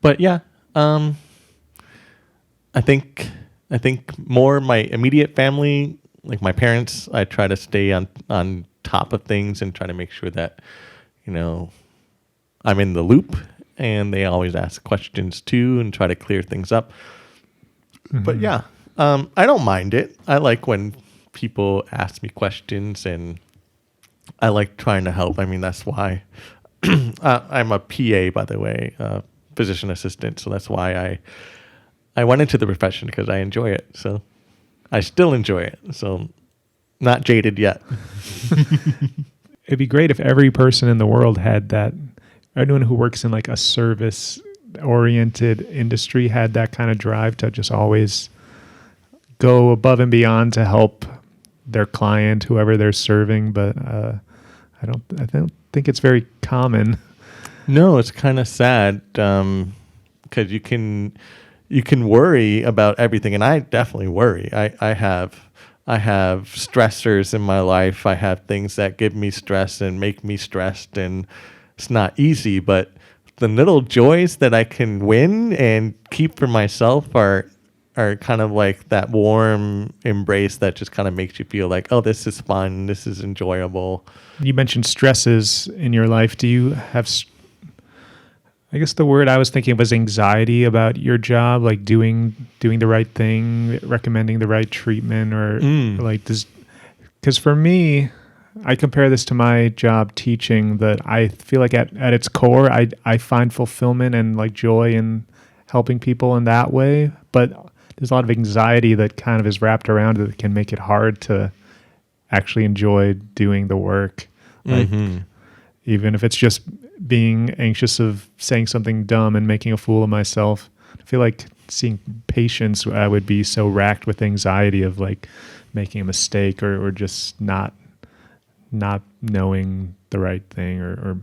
But yeah, I think more my immediate family, like my parents, I try to stay on top of things and try to make sure that, I'm in the loop, and they always ask questions too and try to clear things up. Mm-hmm. But yeah, I don't mind it. I like when people ask me questions, and I like trying to help. I mean, that's why I'm a PA, by the way, physician assistant. So that's why I went into the profession, because I enjoy it. So I still enjoy it. So not jaded yet. It'd be great if every person in the world had that. Anyone who works in like a service oriented industry had that kind of drive to just always go above and beyond to help their client, whoever they're serving. But I don't think it's very common. No, it's kind of sad, because you can worry about everything, and I definitely worry. I have stressors in my life. I have things that give me stress and make me stressed, and it's not easy. But the little joys that I can win and keep for myself are kind of like that warm embrace that just kind of makes you feel like, oh, this is fun, this is enjoyable. You mentioned stresses in your life. Do you have, I guess the word I was thinking was anxiety about your job, like doing the right thing, recommending the right treatment, or like this? Because for me, I compare this to my job teaching, that I feel like at its core, I find fulfillment and like joy in helping people in that way. But there's a lot of anxiety that kind of is wrapped around it that can make it hard to actually enjoy doing the work. Like, even if it's just being anxious of saying something dumb and making a fool of myself. I feel like seeing patients, I would be so racked with anxiety of like making a mistake or just not knowing the right thing or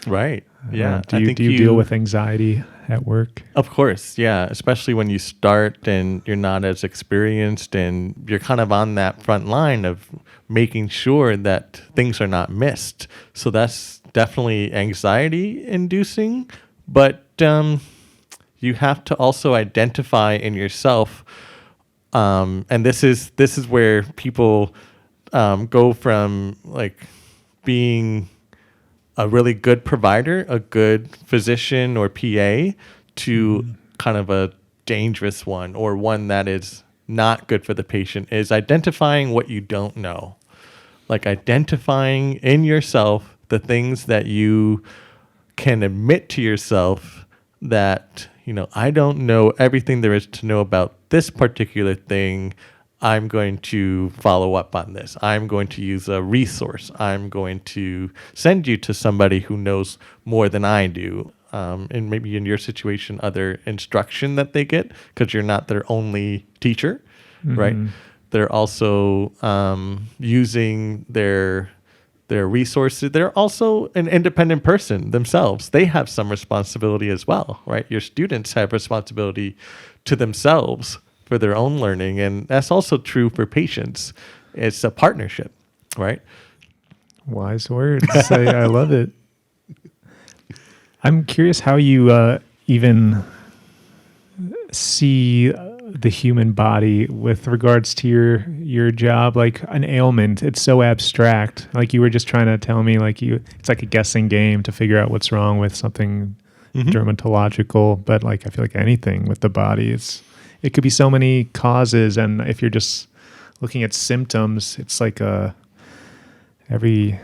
right. Yeah. Do you deal with anxiety at work? Of course. Yeah. Especially when you start and you're not as experienced, and you're kind of on that front line of making sure that things are not missed. So that's definitely anxiety inducing, but you have to also identify in yourself. And this is where people go from like being a really good provider, a good physician or PA, to kind of a dangerous one, or one that is not good for the patient, is identifying what you don't know. Like identifying in yourself the things that you can admit to yourself that, I don't know everything there is to know about this particular thing. I'm going to follow up on this. I'm going to use a resource. I'm going to send you to somebody who knows more than I do. And maybe in your situation, other instruction that they get, because you're not their only teacher, right? They're also using their resources. They're also an independent person themselves. They have some responsibility as well, right? Your students have responsibility to themselves for their own learning, and that's also true for patients. It's a partnership, right? Wise words. I love it. I'm curious how you even see the human body with regards to your job, like an ailment. It's so abstract. Like you were just trying to tell me, it's like a guessing game to figure out what's wrong with something dermatological. But like I feel like anything with the body, it could be so many causes. And if you're just looking at symptoms, it's like every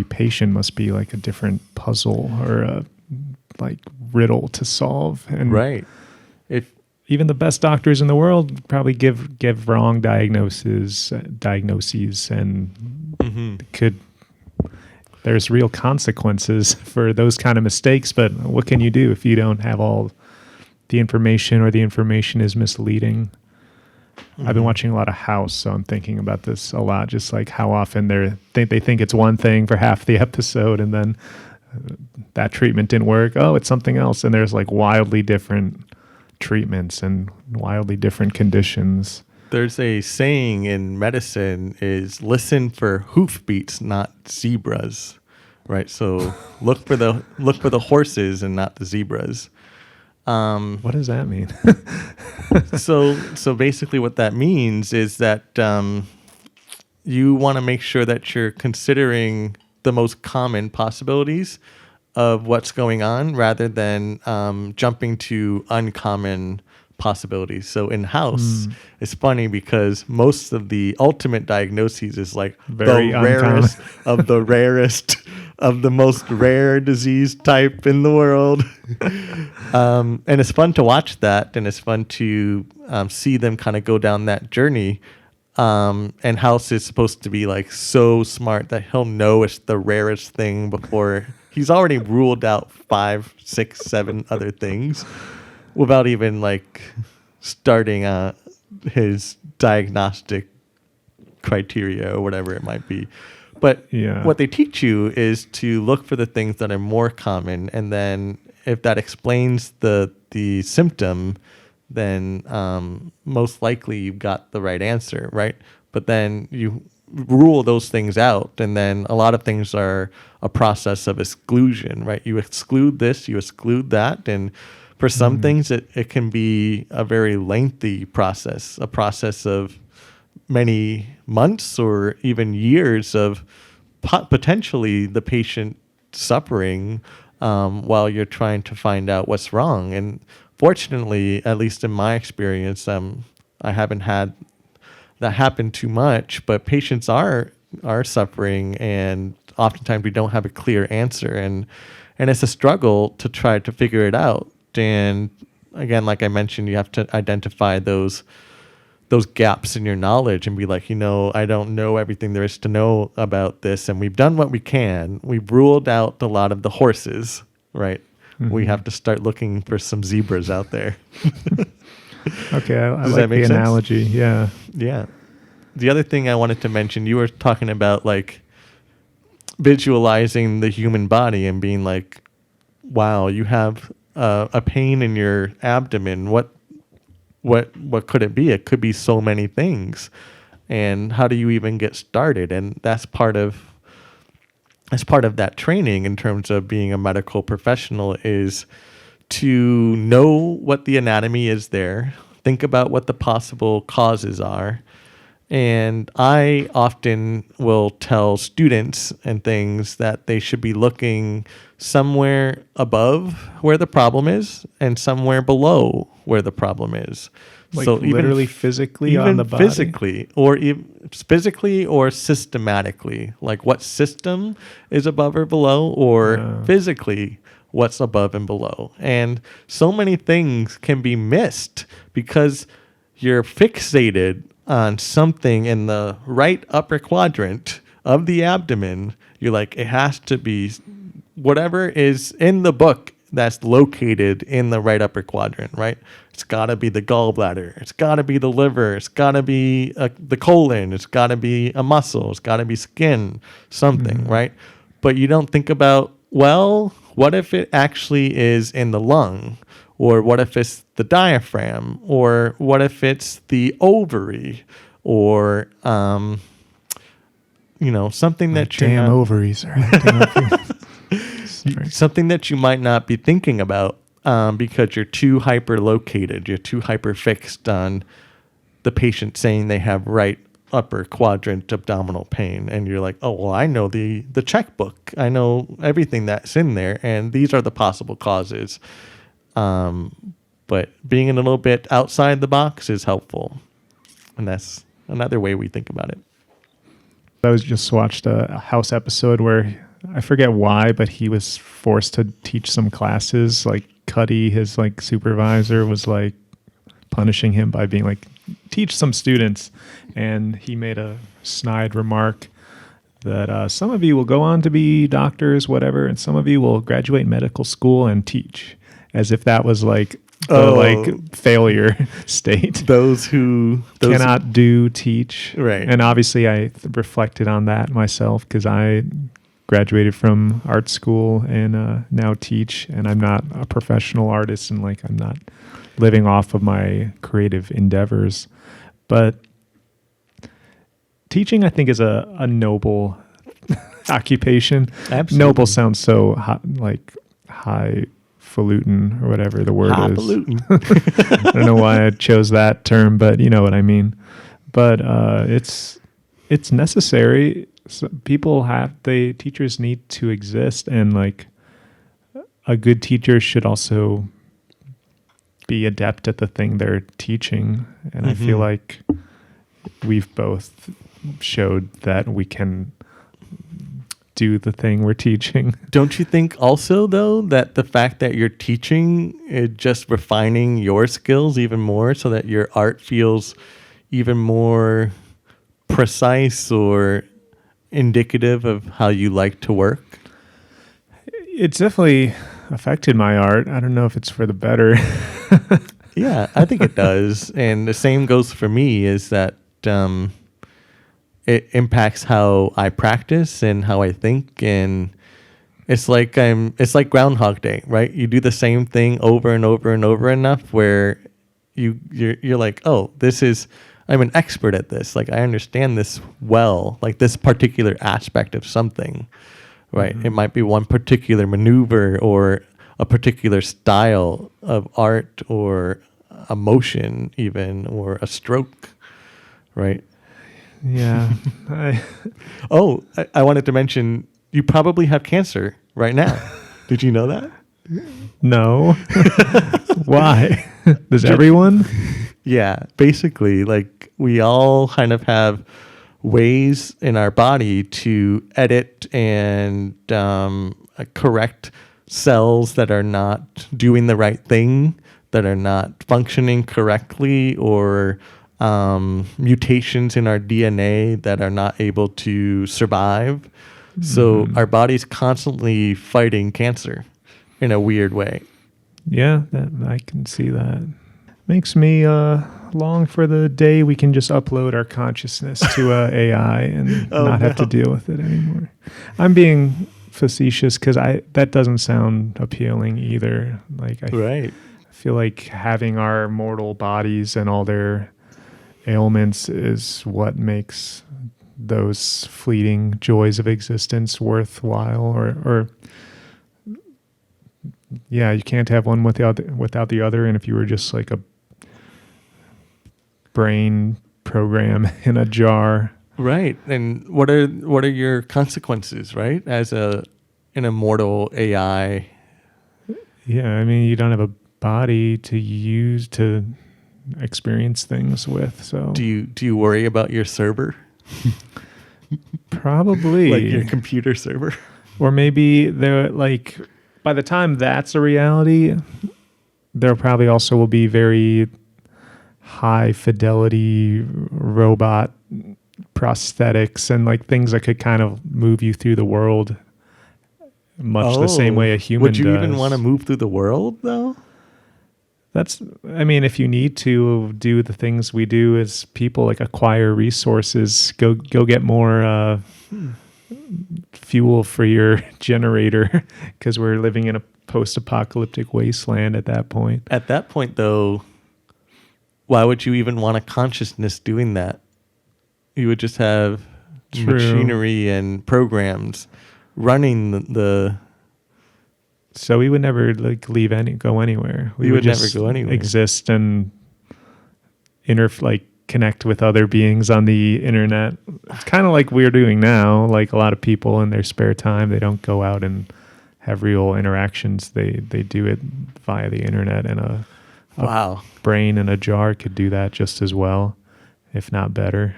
patient must be like a different puzzle or a like riddle to solve. And right. Even the best doctors in the world probably give wrong diagnoses, and there's real consequences for those kind of mistakes. But what can you do if you don't have all the information, or the information is misleading? I've been watching a lot of House, so I'm thinking about this a lot. Just like how often they think it's one thing for half the episode, and then that treatment didn't work. Oh, it's something else, and there's like wildly different treatments and wildly different conditions. There's a saying in medicine is listen for hoofbeats, not zebras, right? So look for the horses and not the zebras. What does that mean? So basically what that means is that you want to make sure that you're considering the most common possibilities of what's going on rather than jumping to uncommon possibilities. So in House, it's funny because most of the ultimate diagnoses is like Very the rarest of the rarest of the most rare disease type in the world. And it's fun to watch that, and it's fun to see them kind of go down that journey. And House is supposed to be like so smart that he'll know it's the rarest thing before he's already ruled out 5, 6, 7 other things without even like starting his diagnostic criteria or whatever it might be. But what they teach you is to look for the things that are more common, and then if that explains the symptom, then most likely you've got the right answer, right? But then you rule those things out, and then a lot of things are a process of exclusion, right? You exclude this, you exclude that, and for some things it can be a very lengthy process, a process of many months or even years of potentially the patient suffering while you're trying to find out what's wrong. And fortunately, at least in my experience, I haven't had that happen too much, but patients are suffering, and oftentimes we don't have a clear answer, and it's a struggle to try to figure it out. And again, like I mentioned, you have to identify those gaps in your knowledge and be like, I don't know everything there is to know about this, and we've done what we can. We've ruled out a lot of the horses, right? We have to start looking for some zebras out there. Okay, I Does like that make the sense? analogy. Yeah. Yeah. The other thing I wanted to mention, you were talking about like visualizing the human body and being like, wow, you have a pain in your abdomen. What could it be? It could be so many things. And how do you even get started? And that's part of that training in terms of being a medical professional, is to know what the anatomy is there, think about what the possible causes are. And I often will tell students and things that they should be looking somewhere above where the problem is and somewhere below where the problem is. Like so literally physically on the body? Physically or systematically. Like what system is above or below, or physically what's above and below. And so many things can be missed because you're fixated on something in the right upper quadrant of the abdomen. You're like, it has to be whatever is in the book that's located in the right upper quadrant, right? It's got to be the gallbladder. It's got to be the liver. It's got to be the colon. It's got to be a muscle. It's got to be skin, something, right? But you don't think about, well, what if it actually is in the lung? Or what if it's the diaphragm? Or what if it's the ovary? Or, something that you're damn not, ovaries are acting up. Sorry. something that you might not be thinking about because you're too hyper located, you're too hyper fixed on the patient saying they have right upper quadrant abdominal pain, and you're like, oh well, I know the checkbook, I know everything that's in there, and these are the possible causes. But being a little bit outside the box is helpful, and that's another way we think about it. I was just watched a House episode where I forget why, but he was forced to teach some classes. Like Cuddy, his like supervisor, was like punishing him by being like, teach some students. And he made a snide remark that some of you will go on to be doctors, whatever, and some of you will graduate medical school and teach, as if that was like the failure state. Those cannot teach. Right. And obviously I reflected on that myself because I graduated from art school and now teach, and I'm not a professional artist, and like I'm not living off of my creative endeavors. But teaching, I think, is a noble occupation. Absolutely. Noble sounds so highfalutin or whatever the word is. I don't know why I chose that term, but you know what I mean. But it's necessary. So teachers need to exist, and like a good teacher should also be adept at the thing they're teaching. And I feel like we've both showed that we can do the thing we're teaching. Don't you think also, though, that the fact that you're teaching is just refining your skills even more so that your art feels even more precise or indicative of how you like to work? It's definitely affected my art. I don't know if it's for the better. Yeah, I think it does. And the same goes for me, is that it impacts how I practice and how I think. And it's like Groundhog Day, right? You do the same thing over and over and over enough where you're like, oh, I'm an expert at this. Like, I understand this well, like this particular aspect of something, right? It might be one particular maneuver or a particular style of art or a motion even, or a stroke, right? Yeah. I wanted to mention, you probably have cancer right now. Did you know that? No. Why? Does everyone? Yeah, basically, like we all kind of have ways in our body to edit and correct cells that are not doing the right thing, that are not functioning correctly, or mutations in our DNA that are not able to survive. So our body's constantly fighting cancer in a weird way. Yeah, I can see that. Makes me long for the day we can just upload our consciousness to AI and have to deal with it anymore. I'm being facetious because that doesn't sound appealing either. Like I feel like having our mortal bodies and all their ailments is what makes those fleeting joys of existence worthwhile, or yeah, you can't have one without the other. And if you were just like a brain program in a jar, right? And what are your consequences, right? As an immortal AI. Yeah, I mean, you don't have a body to use to experience things with. So do you worry about your server? Probably, like your computer server, or maybe they're like, by the time that's a reality, there probably also will be very high fidelity robot prosthetics and like things that could kind of move you through the world much the same way a human would you does. even want to move through the world, though? I mean, if you need to do the things we do as people, like acquire resources, go get more fuel for your generator, because we're living in a post-apocalyptic wasteland at that point. At that point, though, why would you even want a consciousness doing that? You would just have machinery and programs running the So we would never go anywhere. We would just never go anywhere. Exist and connect with other beings on the internet. It's kind of like we're doing now. Like a lot of people in their spare time, they don't go out and have real interactions. They do it via the internet, and a brain in a jar could do that just as well, if not better,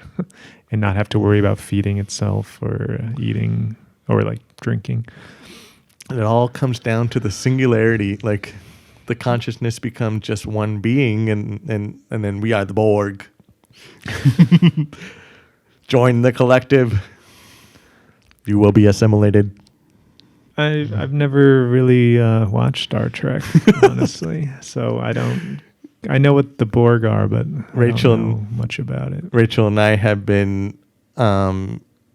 and not have to worry about feeding itself or eating or drinking. It all comes down to the singularity. Like the consciousness becomes just one being, and then we are the Borg. Join the collective. You will be assimilated. I've never really watched Star Trek, honestly, so I don't. I know what the Borg are, but I don't know much about it. Rachel and I have been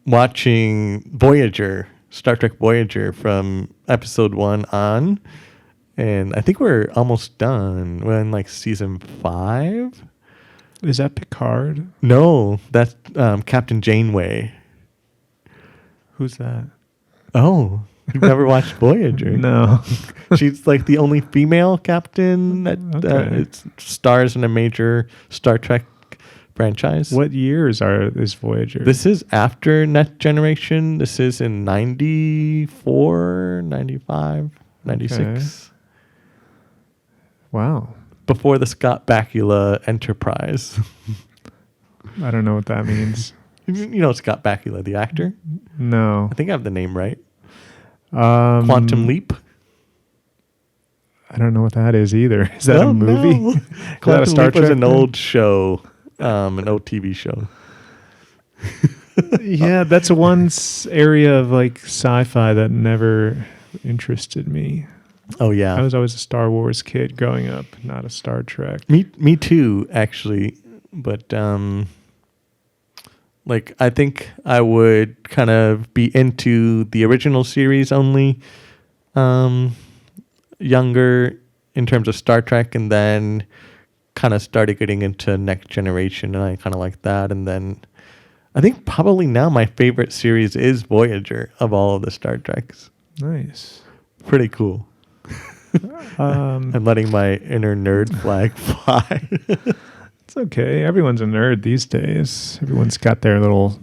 watching Voyager, Star Trek Voyager, from episode 1 on, and I think we're almost done. We're in season 5. Is that Picard? No, that's Captain Janeway. Who's that? Oh, you've never watched Voyager? No. She's the only female captain that stars in a major Star Trek franchise. What years is Voyager? This is after Next Generation. This is in 94, 95, 96. Okay. Wow. Before the Scott Bakula Enterprise. I don't know what that means. You know Scott Bakula, the actor? No. I think I have the name right. Quantum Leap? I don't know what that is either. Is that a movie? No. Is Quantum that a Star Leap Trek was an thing? old show, an old TV show. Yeah, that's one area of sci-fi that never interested me. Oh yeah, I was always a Star Wars kid growing up, not a Star Trek. Me too, actually. But I think I would kind of be into the original series only, younger in terms of Star Trek, and then kind of started getting into Next Generation, and I kind of like that. And then I think probably now my favorite series is Voyager of all of the Star Treks. Nice. Pretty cool. I'm letting my inner nerd flag fly. It's okay. Everyone's a nerd these days. Everyone's got their little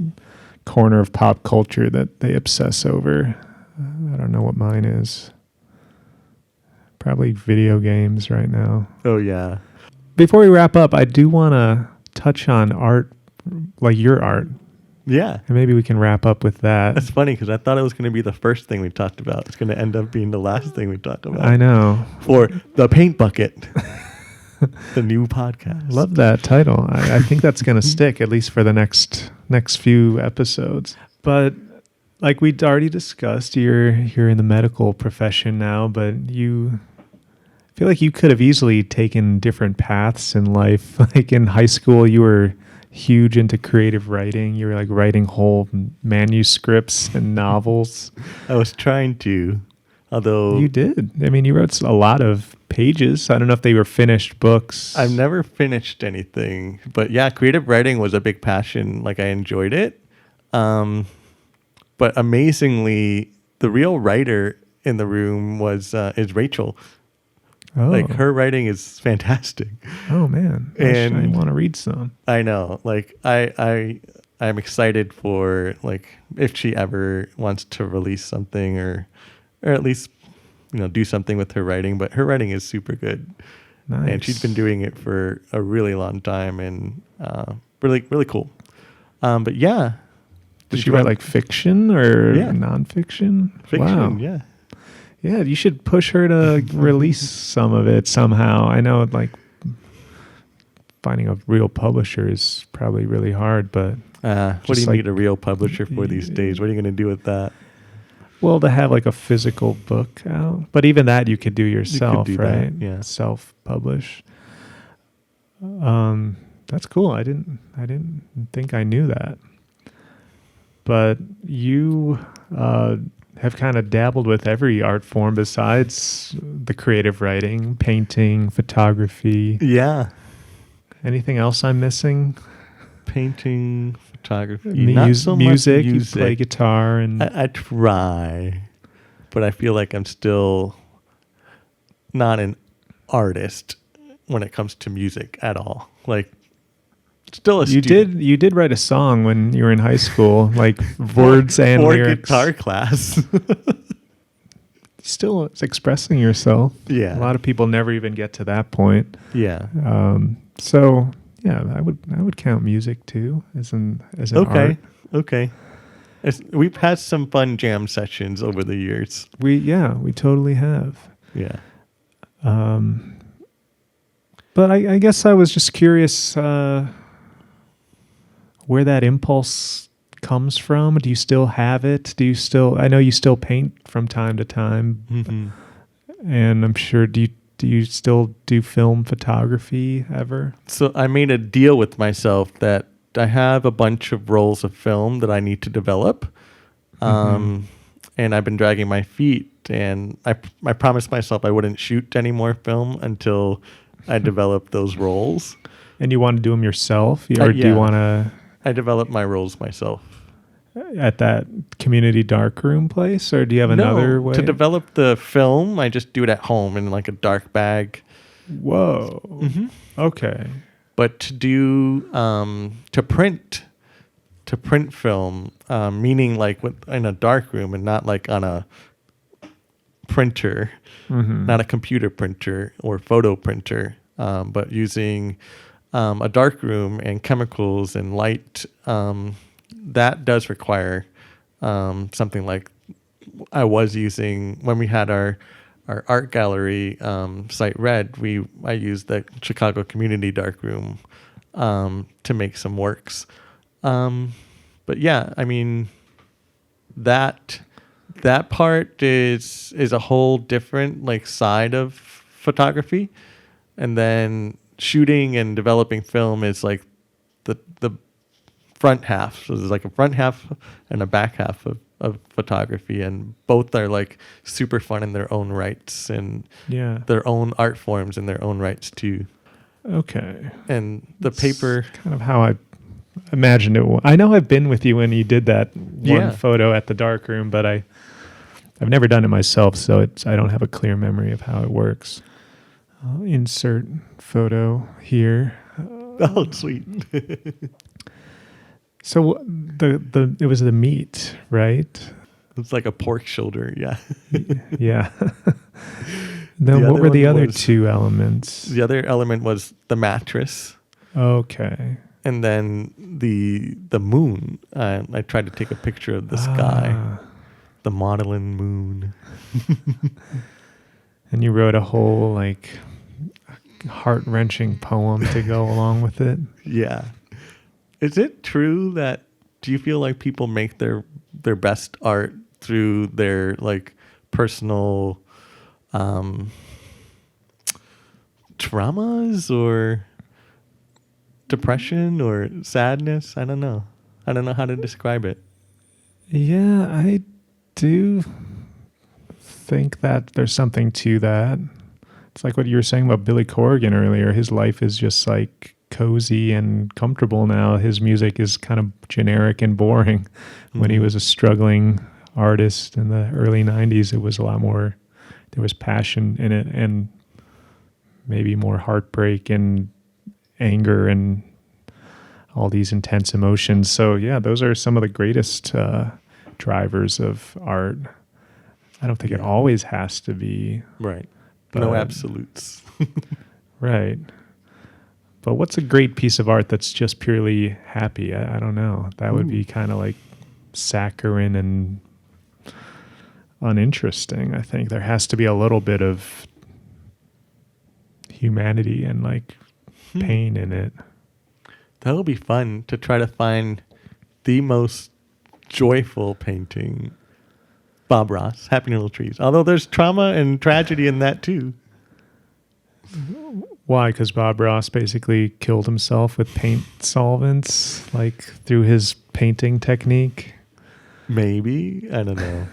corner of pop culture that they obsess over. I don't know what mine is. Probably video games right now. Oh, yeah. Before we wrap up, I do want to touch on art, like your art. Yeah. And maybe we can wrap up with that. That's funny because I thought it was going to be the first thing we talked about. It's going to end up being the last thing we talk about. I know. For The Paint Bucket, the new podcast. Love that title. I think that's going to stick, at least for the next few episodes. But like we'd already discussed, you're in the medical profession now, but I feel like you could have easily taken different paths in life. Like in high school, you were huge into creative writing. You were like writing whole manuscripts and novels. I was trying to, although... You did. I mean, you wrote a lot of pages. I don't know if they were finished books. I've never finished anything. But yeah, creative writing was a big passion. Like I enjoyed it. But amazingly, the real writer in the room is Rachel. Oh. Like her writing is fantastic. Oh man, And I want to read some. I know. Like I'm excited for like if she ever wants to release something or at least do something with her writing. But her writing is super good. Nice. And she's been doing it for a really long time and really really cool. But yeah. Does she write like fiction or nonfiction? Fiction, wow. yeah. Yeah, you should push her to release some of it somehow. I know like finding a real publisher is probably really hard, but what do you need a real publisher for these days? What are you going to do with that? Well, to have like a physical book out, but even that you could do yourself, do that, right? yeah. Self-publish. That's cool. I didn't think I knew that. But you have kind of dabbled with every art form besides the creative writing, painting, photography. Yeah. Anything else I'm missing? Painting, photography, not so music. much You play music. guitar and I try, but I feel like I'm still not an artist when it comes to music at all. Like, still a student. you did write a song when you were in high school, like words and or lyrics. guitar class. Still, it's expressing yourself. Yeah. A lot of people never even get to that point. Yeah. So yeah, I would count music too as an art. Okay. We've had some fun jam sessions over the years. We totally have. Yeah. But I guess I was just curious where that impulse comes from. Do you still have it? I know you still paint from time to time. Mm-hmm. And I'm sure, do you still do film photography ever? So I made a deal with myself that I have a bunch of rolls of film that I need to develop. And I've been dragging my feet, and I promised myself I wouldn't shoot any more film until I developed those rolls. And you want to do them yourself? Or do you want to... I developed my rolls myself. At that community darkroom place? Or do you have another way? To develop the film, I just do it at home in like a dark bag. Whoa. Mm-hmm. Okay. But to do, to print film, meaning like in a dark room and not like on a printer, not a computer printer or photo printer, but using a dark room and chemicals and light, that does require something like I was using when we had our art gallery site Red. I used the Chicago Community Darkroom to make some works. But yeah, I mean that part is a whole different like side of photography, and then shooting and developing film is like the front half. So there's like a front half and a back half of photography, and both are like super fun in their own rights and their own art forms in their own rights too. Okay. And the paper, kind of how I imagined it. I know I've been with you when you did that one photo at the darkroom, but I've never done it myself, so I don't have a clear memory of how it works. I'll insert photo here. oh sweet. So it was the meat, right? It's like a pork shoulder, yeah. Yeah. Then what were the other two elements? The other element was the mattress. Okay. And then the moon. I tried to take a picture of the sky, the modeling moon. And you wrote a whole like heart-wrenching poem to go along with it. Yeah. Is it true that, do you feel like people make their best art through their like personal traumas or depression or sadness? I don't know how to describe it. Yeah, I do think that there's something to that. It's like what you were saying about Billy Corgan earlier. His life is just like cozy and comfortable now. His music is kind of generic and boring. When he was a struggling artist in the early 90s, it was a lot more, there was passion in it and maybe more heartbreak and anger and all these intense emotions. So yeah, those are some of the greatest drivers of art. I don't think it always has to be. Right. No absolutes. Right. But what's a great piece of art that's just purely happy? I don't know. That would be kind of like saccharine and uninteresting. I think there has to be a little bit of humanity and like pain in it. That would be fun to try to find the most joyful painting Bob Ross, Happy Little Trees. Although there's trauma and tragedy in that too. Why? Because Bob Ross basically killed himself with paint solvents, like through his painting technique. Maybe. I don't know.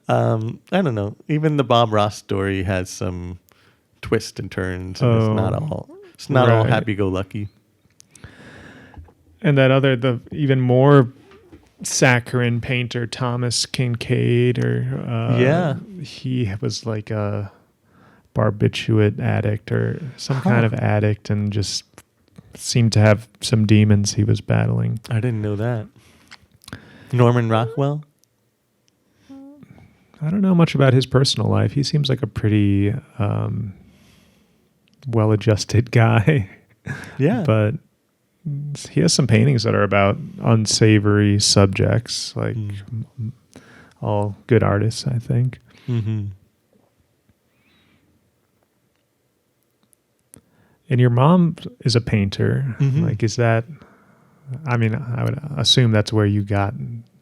I don't know. Even the Bob Ross story has some twists and turns, and it's not all right. happy-go-lucky. And that the even more saccharine painter, Thomas Kincaid, he was like a barbiturate addict or some kind of addict, and just seemed to have some demons he was battling. I didn't know that. Norman Rockwell? I don't know much about his personal life. He seems like a pretty well-adjusted guy. Yeah. But he has some paintings that are about unsavory subjects, like all good artists, I think. Mm-hmm. And your mom is a painter. Mm-hmm. Like, is that, I mean, I would assume that's where you got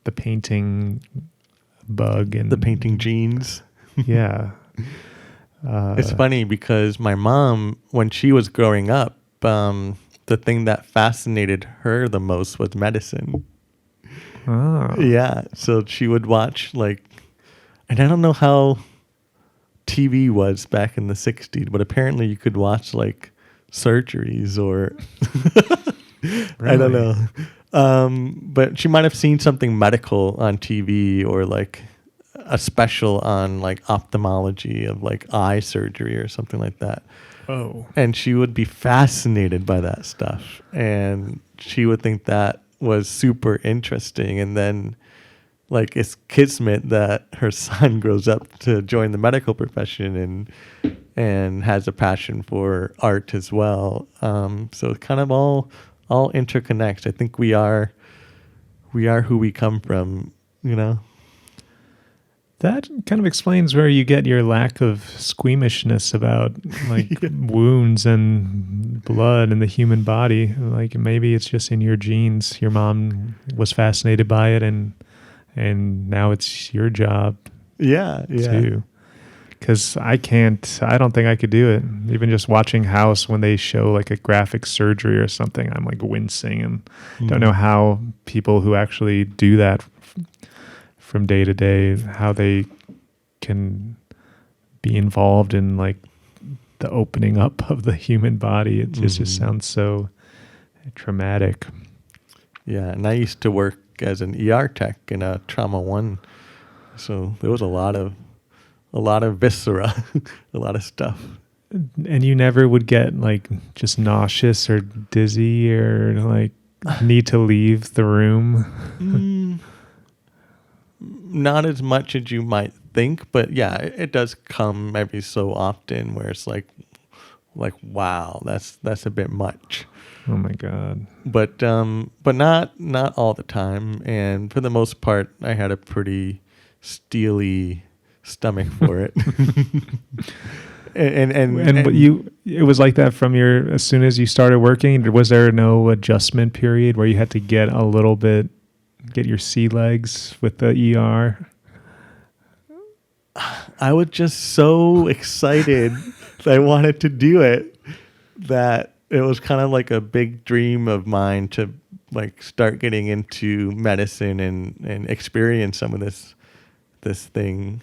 the painting bug and the painting genes. Yeah. It's funny because my mom, when she was growing up, the thing that fascinated her the most was medicine. Oh. Yeah. So she would watch and I don't know how TV was back in the 60s, but apparently you could watch surgeries or I don't know. But she might have seen something medical on TV or a special on ophthalmology of eye surgery or something like that. Oh. And she would be fascinated by that stuff. And she would think that was super interesting. And then it's kismet that her son grows up to join the medical profession and has a passion for art as well. So it kind of all interconnects. I think we are who we come from, That kind of explains where you get your lack of squeamishness about wounds and blood in the human body. Maybe it's just in your genes. Your mom was fascinated by it, and now it's your job. Yeah. Too. Because I don't think I could do it. Even just watching House, when they show a graphic surgery or something, I'm wincing, and don't know how people who actually do that from day to day, how they can be involved in the opening up of the human body. It just sounds so traumatic. Yeah, and I used to work as an ER tech in a trauma 1, so there was a lot of viscera, a lot of stuff. And you never would get just nauseous or dizzy or need to leave the room? Not as much as you might think, but yeah, it does come every so often where it's wow, that's a bit much. Oh my God. But not all the time, and for the most part, I had a pretty steely stomach for it. and it was like that from as soon as you started working. Was there no adjustment period where you had to get your sea legs with the ER? I was just so excited that I wanted to do it that it was kind of like a big dream of mine to start getting into medicine and experience some of this thing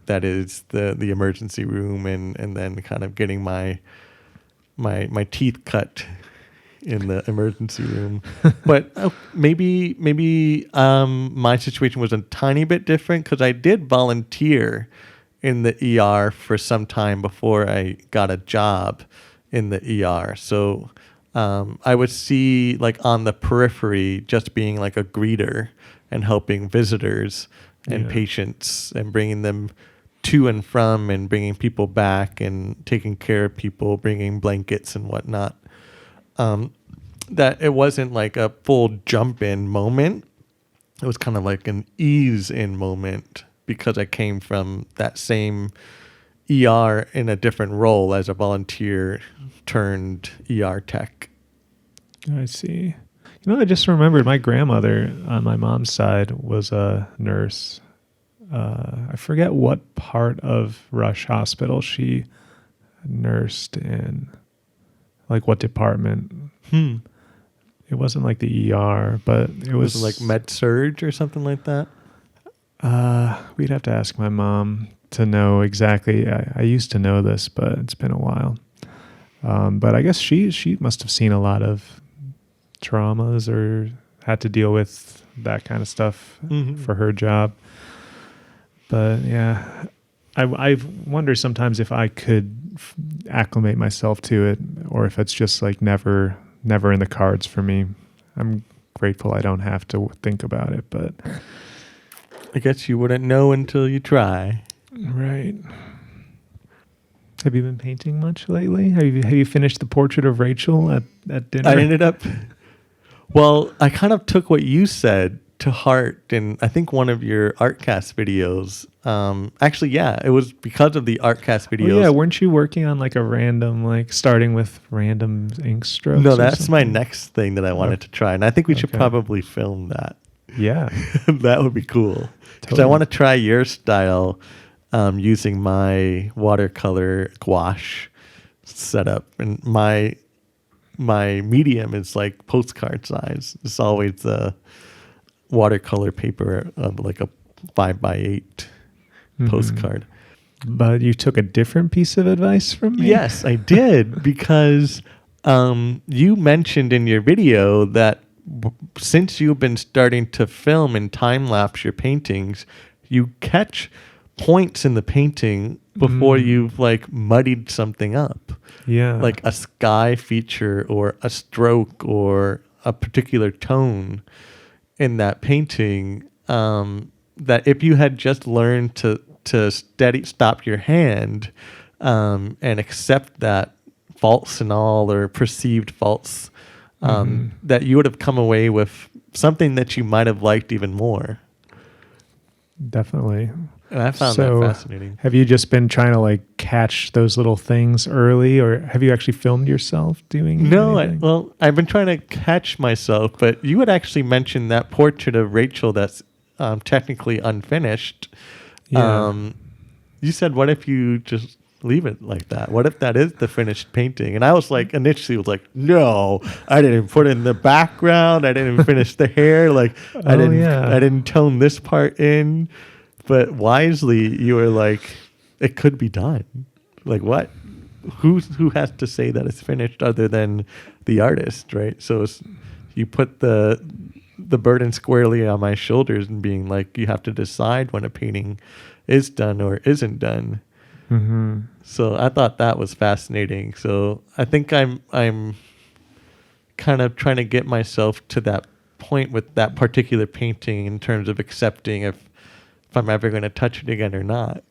that is the emergency room and then kind of getting my teeth cut in the emergency room. But maybe my situation was a tiny bit different because I did volunteer in the ER for some time before I got a job in the ER. So I would see on the periphery just being a greeter and helping visitors and patients and bringing them to and from and bringing people back and taking care of people, bringing blankets and whatnot. That it wasn't a full jump in moment. It was kind of an ease in moment because I came from that same ER in a different role as a volunteer turned ER tech. I see. I just remembered my grandmother on my mom's side was a nurse, I forget what part of Rush Hospital she nursed in, like what department. It wasn't like the ER, but it Was was it like med surge or something like that? We'd have to ask my mom to know exactly. I used to know this, but it's been a while. But I guess she must have seen a lot of traumas or had to deal with that kind of stuff for her job. But yeah, I wonder sometimes if I could acclimate myself to it, or if it's just like never in the cards for me. I'm grateful I don't have to think about it, but I guess you wouldn't know until you try. right. Have you been painting much lately? Have you finished the portrait of Rachel at dinner? I ended up, well, I kind of took what you said to heart in, I think, one of your Artcast videos. Actually, yeah, it was because of the Artcast videos. Oh, yeah, weren't you working on like a random, like starting with random ink strokes? No, or that's my something? next thing that I wanted to try. And I think we should Okay. probably film that. Yeah. That would be cool. Because I Totally. want to try your style using my watercolor gouache setup. And my medium is like postcard size. It's always a watercolor paper of like a 5x8 postcard. But you took a different piece of advice from me? Yes, I did, because you mentioned in your video that since you've been starting to film and time lapse your paintings, you catch points in the painting before you've like muddied something up. Yeah. Like a sky feature or a stroke or a particular tone in that painting, that if you had just learned to stop your hand and accept that faults and all, or perceived faults, that you would have come away with something that you might have liked even more. Definitely. And I found that fascinating. Have you just been trying to like catch those little things early, or have you actually filmed yourself doing No, anything? I've been trying to catch myself, but you had actually mentioned that portrait of Rachel that's technically unfinished. Yeah. You said, what if you just leave it like that? What if that is the finished painting? And I was like, initially was like, no, I didn't put in the background. I didn't finish the hair. Like I didn't tone this part in. But wisely, you were like, it could be done. Like what? Who has to say that it's finished other than the artist, right? So you put the burden squarely on my shoulders and being like, you have to decide when a painting is done or isn't done. Mm-hmm. So I thought that was fascinating. So I think I'm kind of trying to get myself to that point with that particular painting in terms of accepting if I'm ever going to touch it again or not.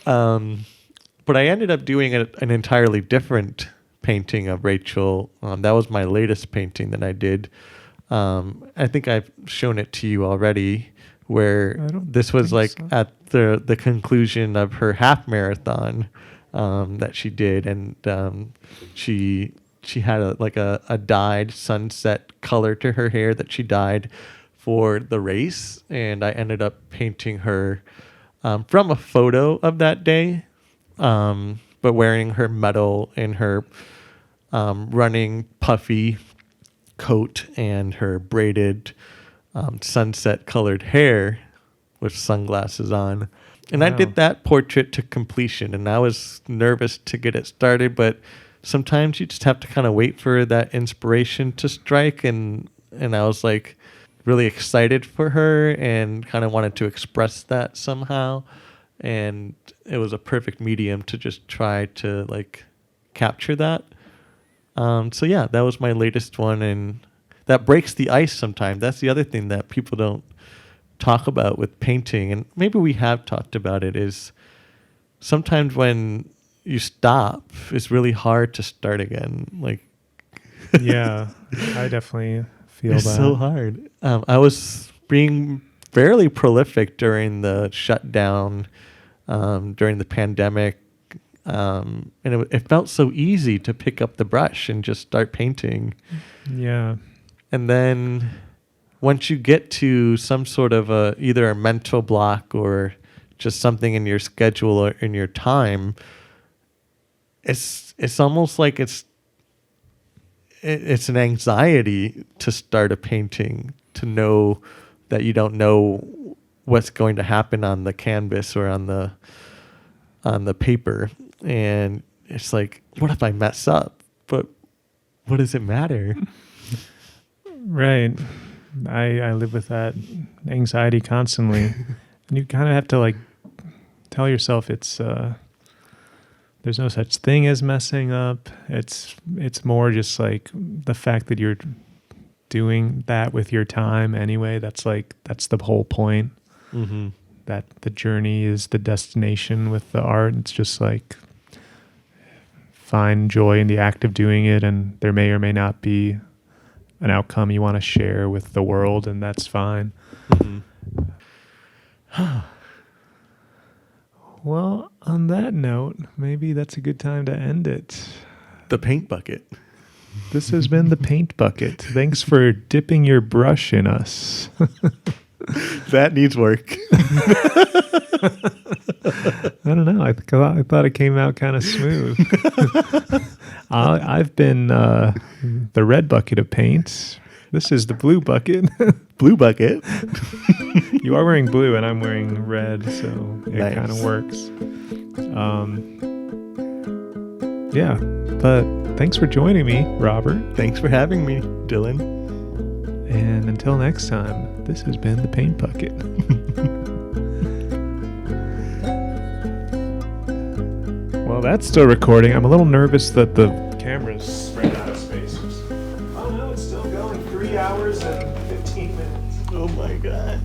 But I ended up doing an entirely different painting of Rachel. That was my latest painting that I did. I think I've shown it to you already, where this was like so. At the conclusion of her half marathon that she did, and she had a dyed sunset color to her hair that she dyed for the race, and I ended up painting her from a photo of that day, but wearing her medal and her running puffy coat and her braided sunset colored hair with sunglasses on. And wow. I did that portrait to completion, and I was nervous to get it started, but sometimes you just have to kind of wait for that inspiration to strike, and I was like really excited for her and kind of wanted to express that somehow, and it was a perfect medium to just try to like capture that. So yeah, that was my latest one, and that breaks the ice sometimes. That's the other thing that people don't talk about with painting, and maybe we have talked about it, is sometimes when you stop, it's really hard to start again. Like, yeah, I definitely feel it's that. so hard. I was being fairly prolific during the shutdown, during the pandemic. And it felt so easy to pick up the brush and just start painting. Yeah. And then once you get to some sort of either a mental block or just something in your schedule or in your time, it's almost like it's an anxiety to start a painting, to know that you don't know what's going to happen on the canvas or on the paper. And it's like, what if I mess up? But what does it matter? Right. I live with that anxiety constantly. And you kind of have to like tell yourself it's there's no such thing as messing up. It's more just like the fact that you're doing that with your time anyway. That's the whole point. Mm-hmm. That the journey is the destination with the art. It's just like find joy in the act of doing it, and there may or may not be an outcome you want to share with the world, and that's fine. Mm-hmm. Well, on that note, maybe that's a good time to end it. The paint bucket. This has been the paint bucket. Thanks for dipping your brush in us. That needs work. I don't know. I thought it came out kind of smooth. I've been the red bucket of paint. This is the blue bucket. Blue bucket. You are wearing blue and I'm wearing red, so it Nice. kind of works. Yeah, but thanks for joining me, Robert. Thanks for having me, Dylan. And until next time, this has been the Paint Bucket. Well, that's still recording. I'm a little nervous that the camera's ran out of space. Oh no, it's still going. 3 hours and 15 minutes. Oh my God.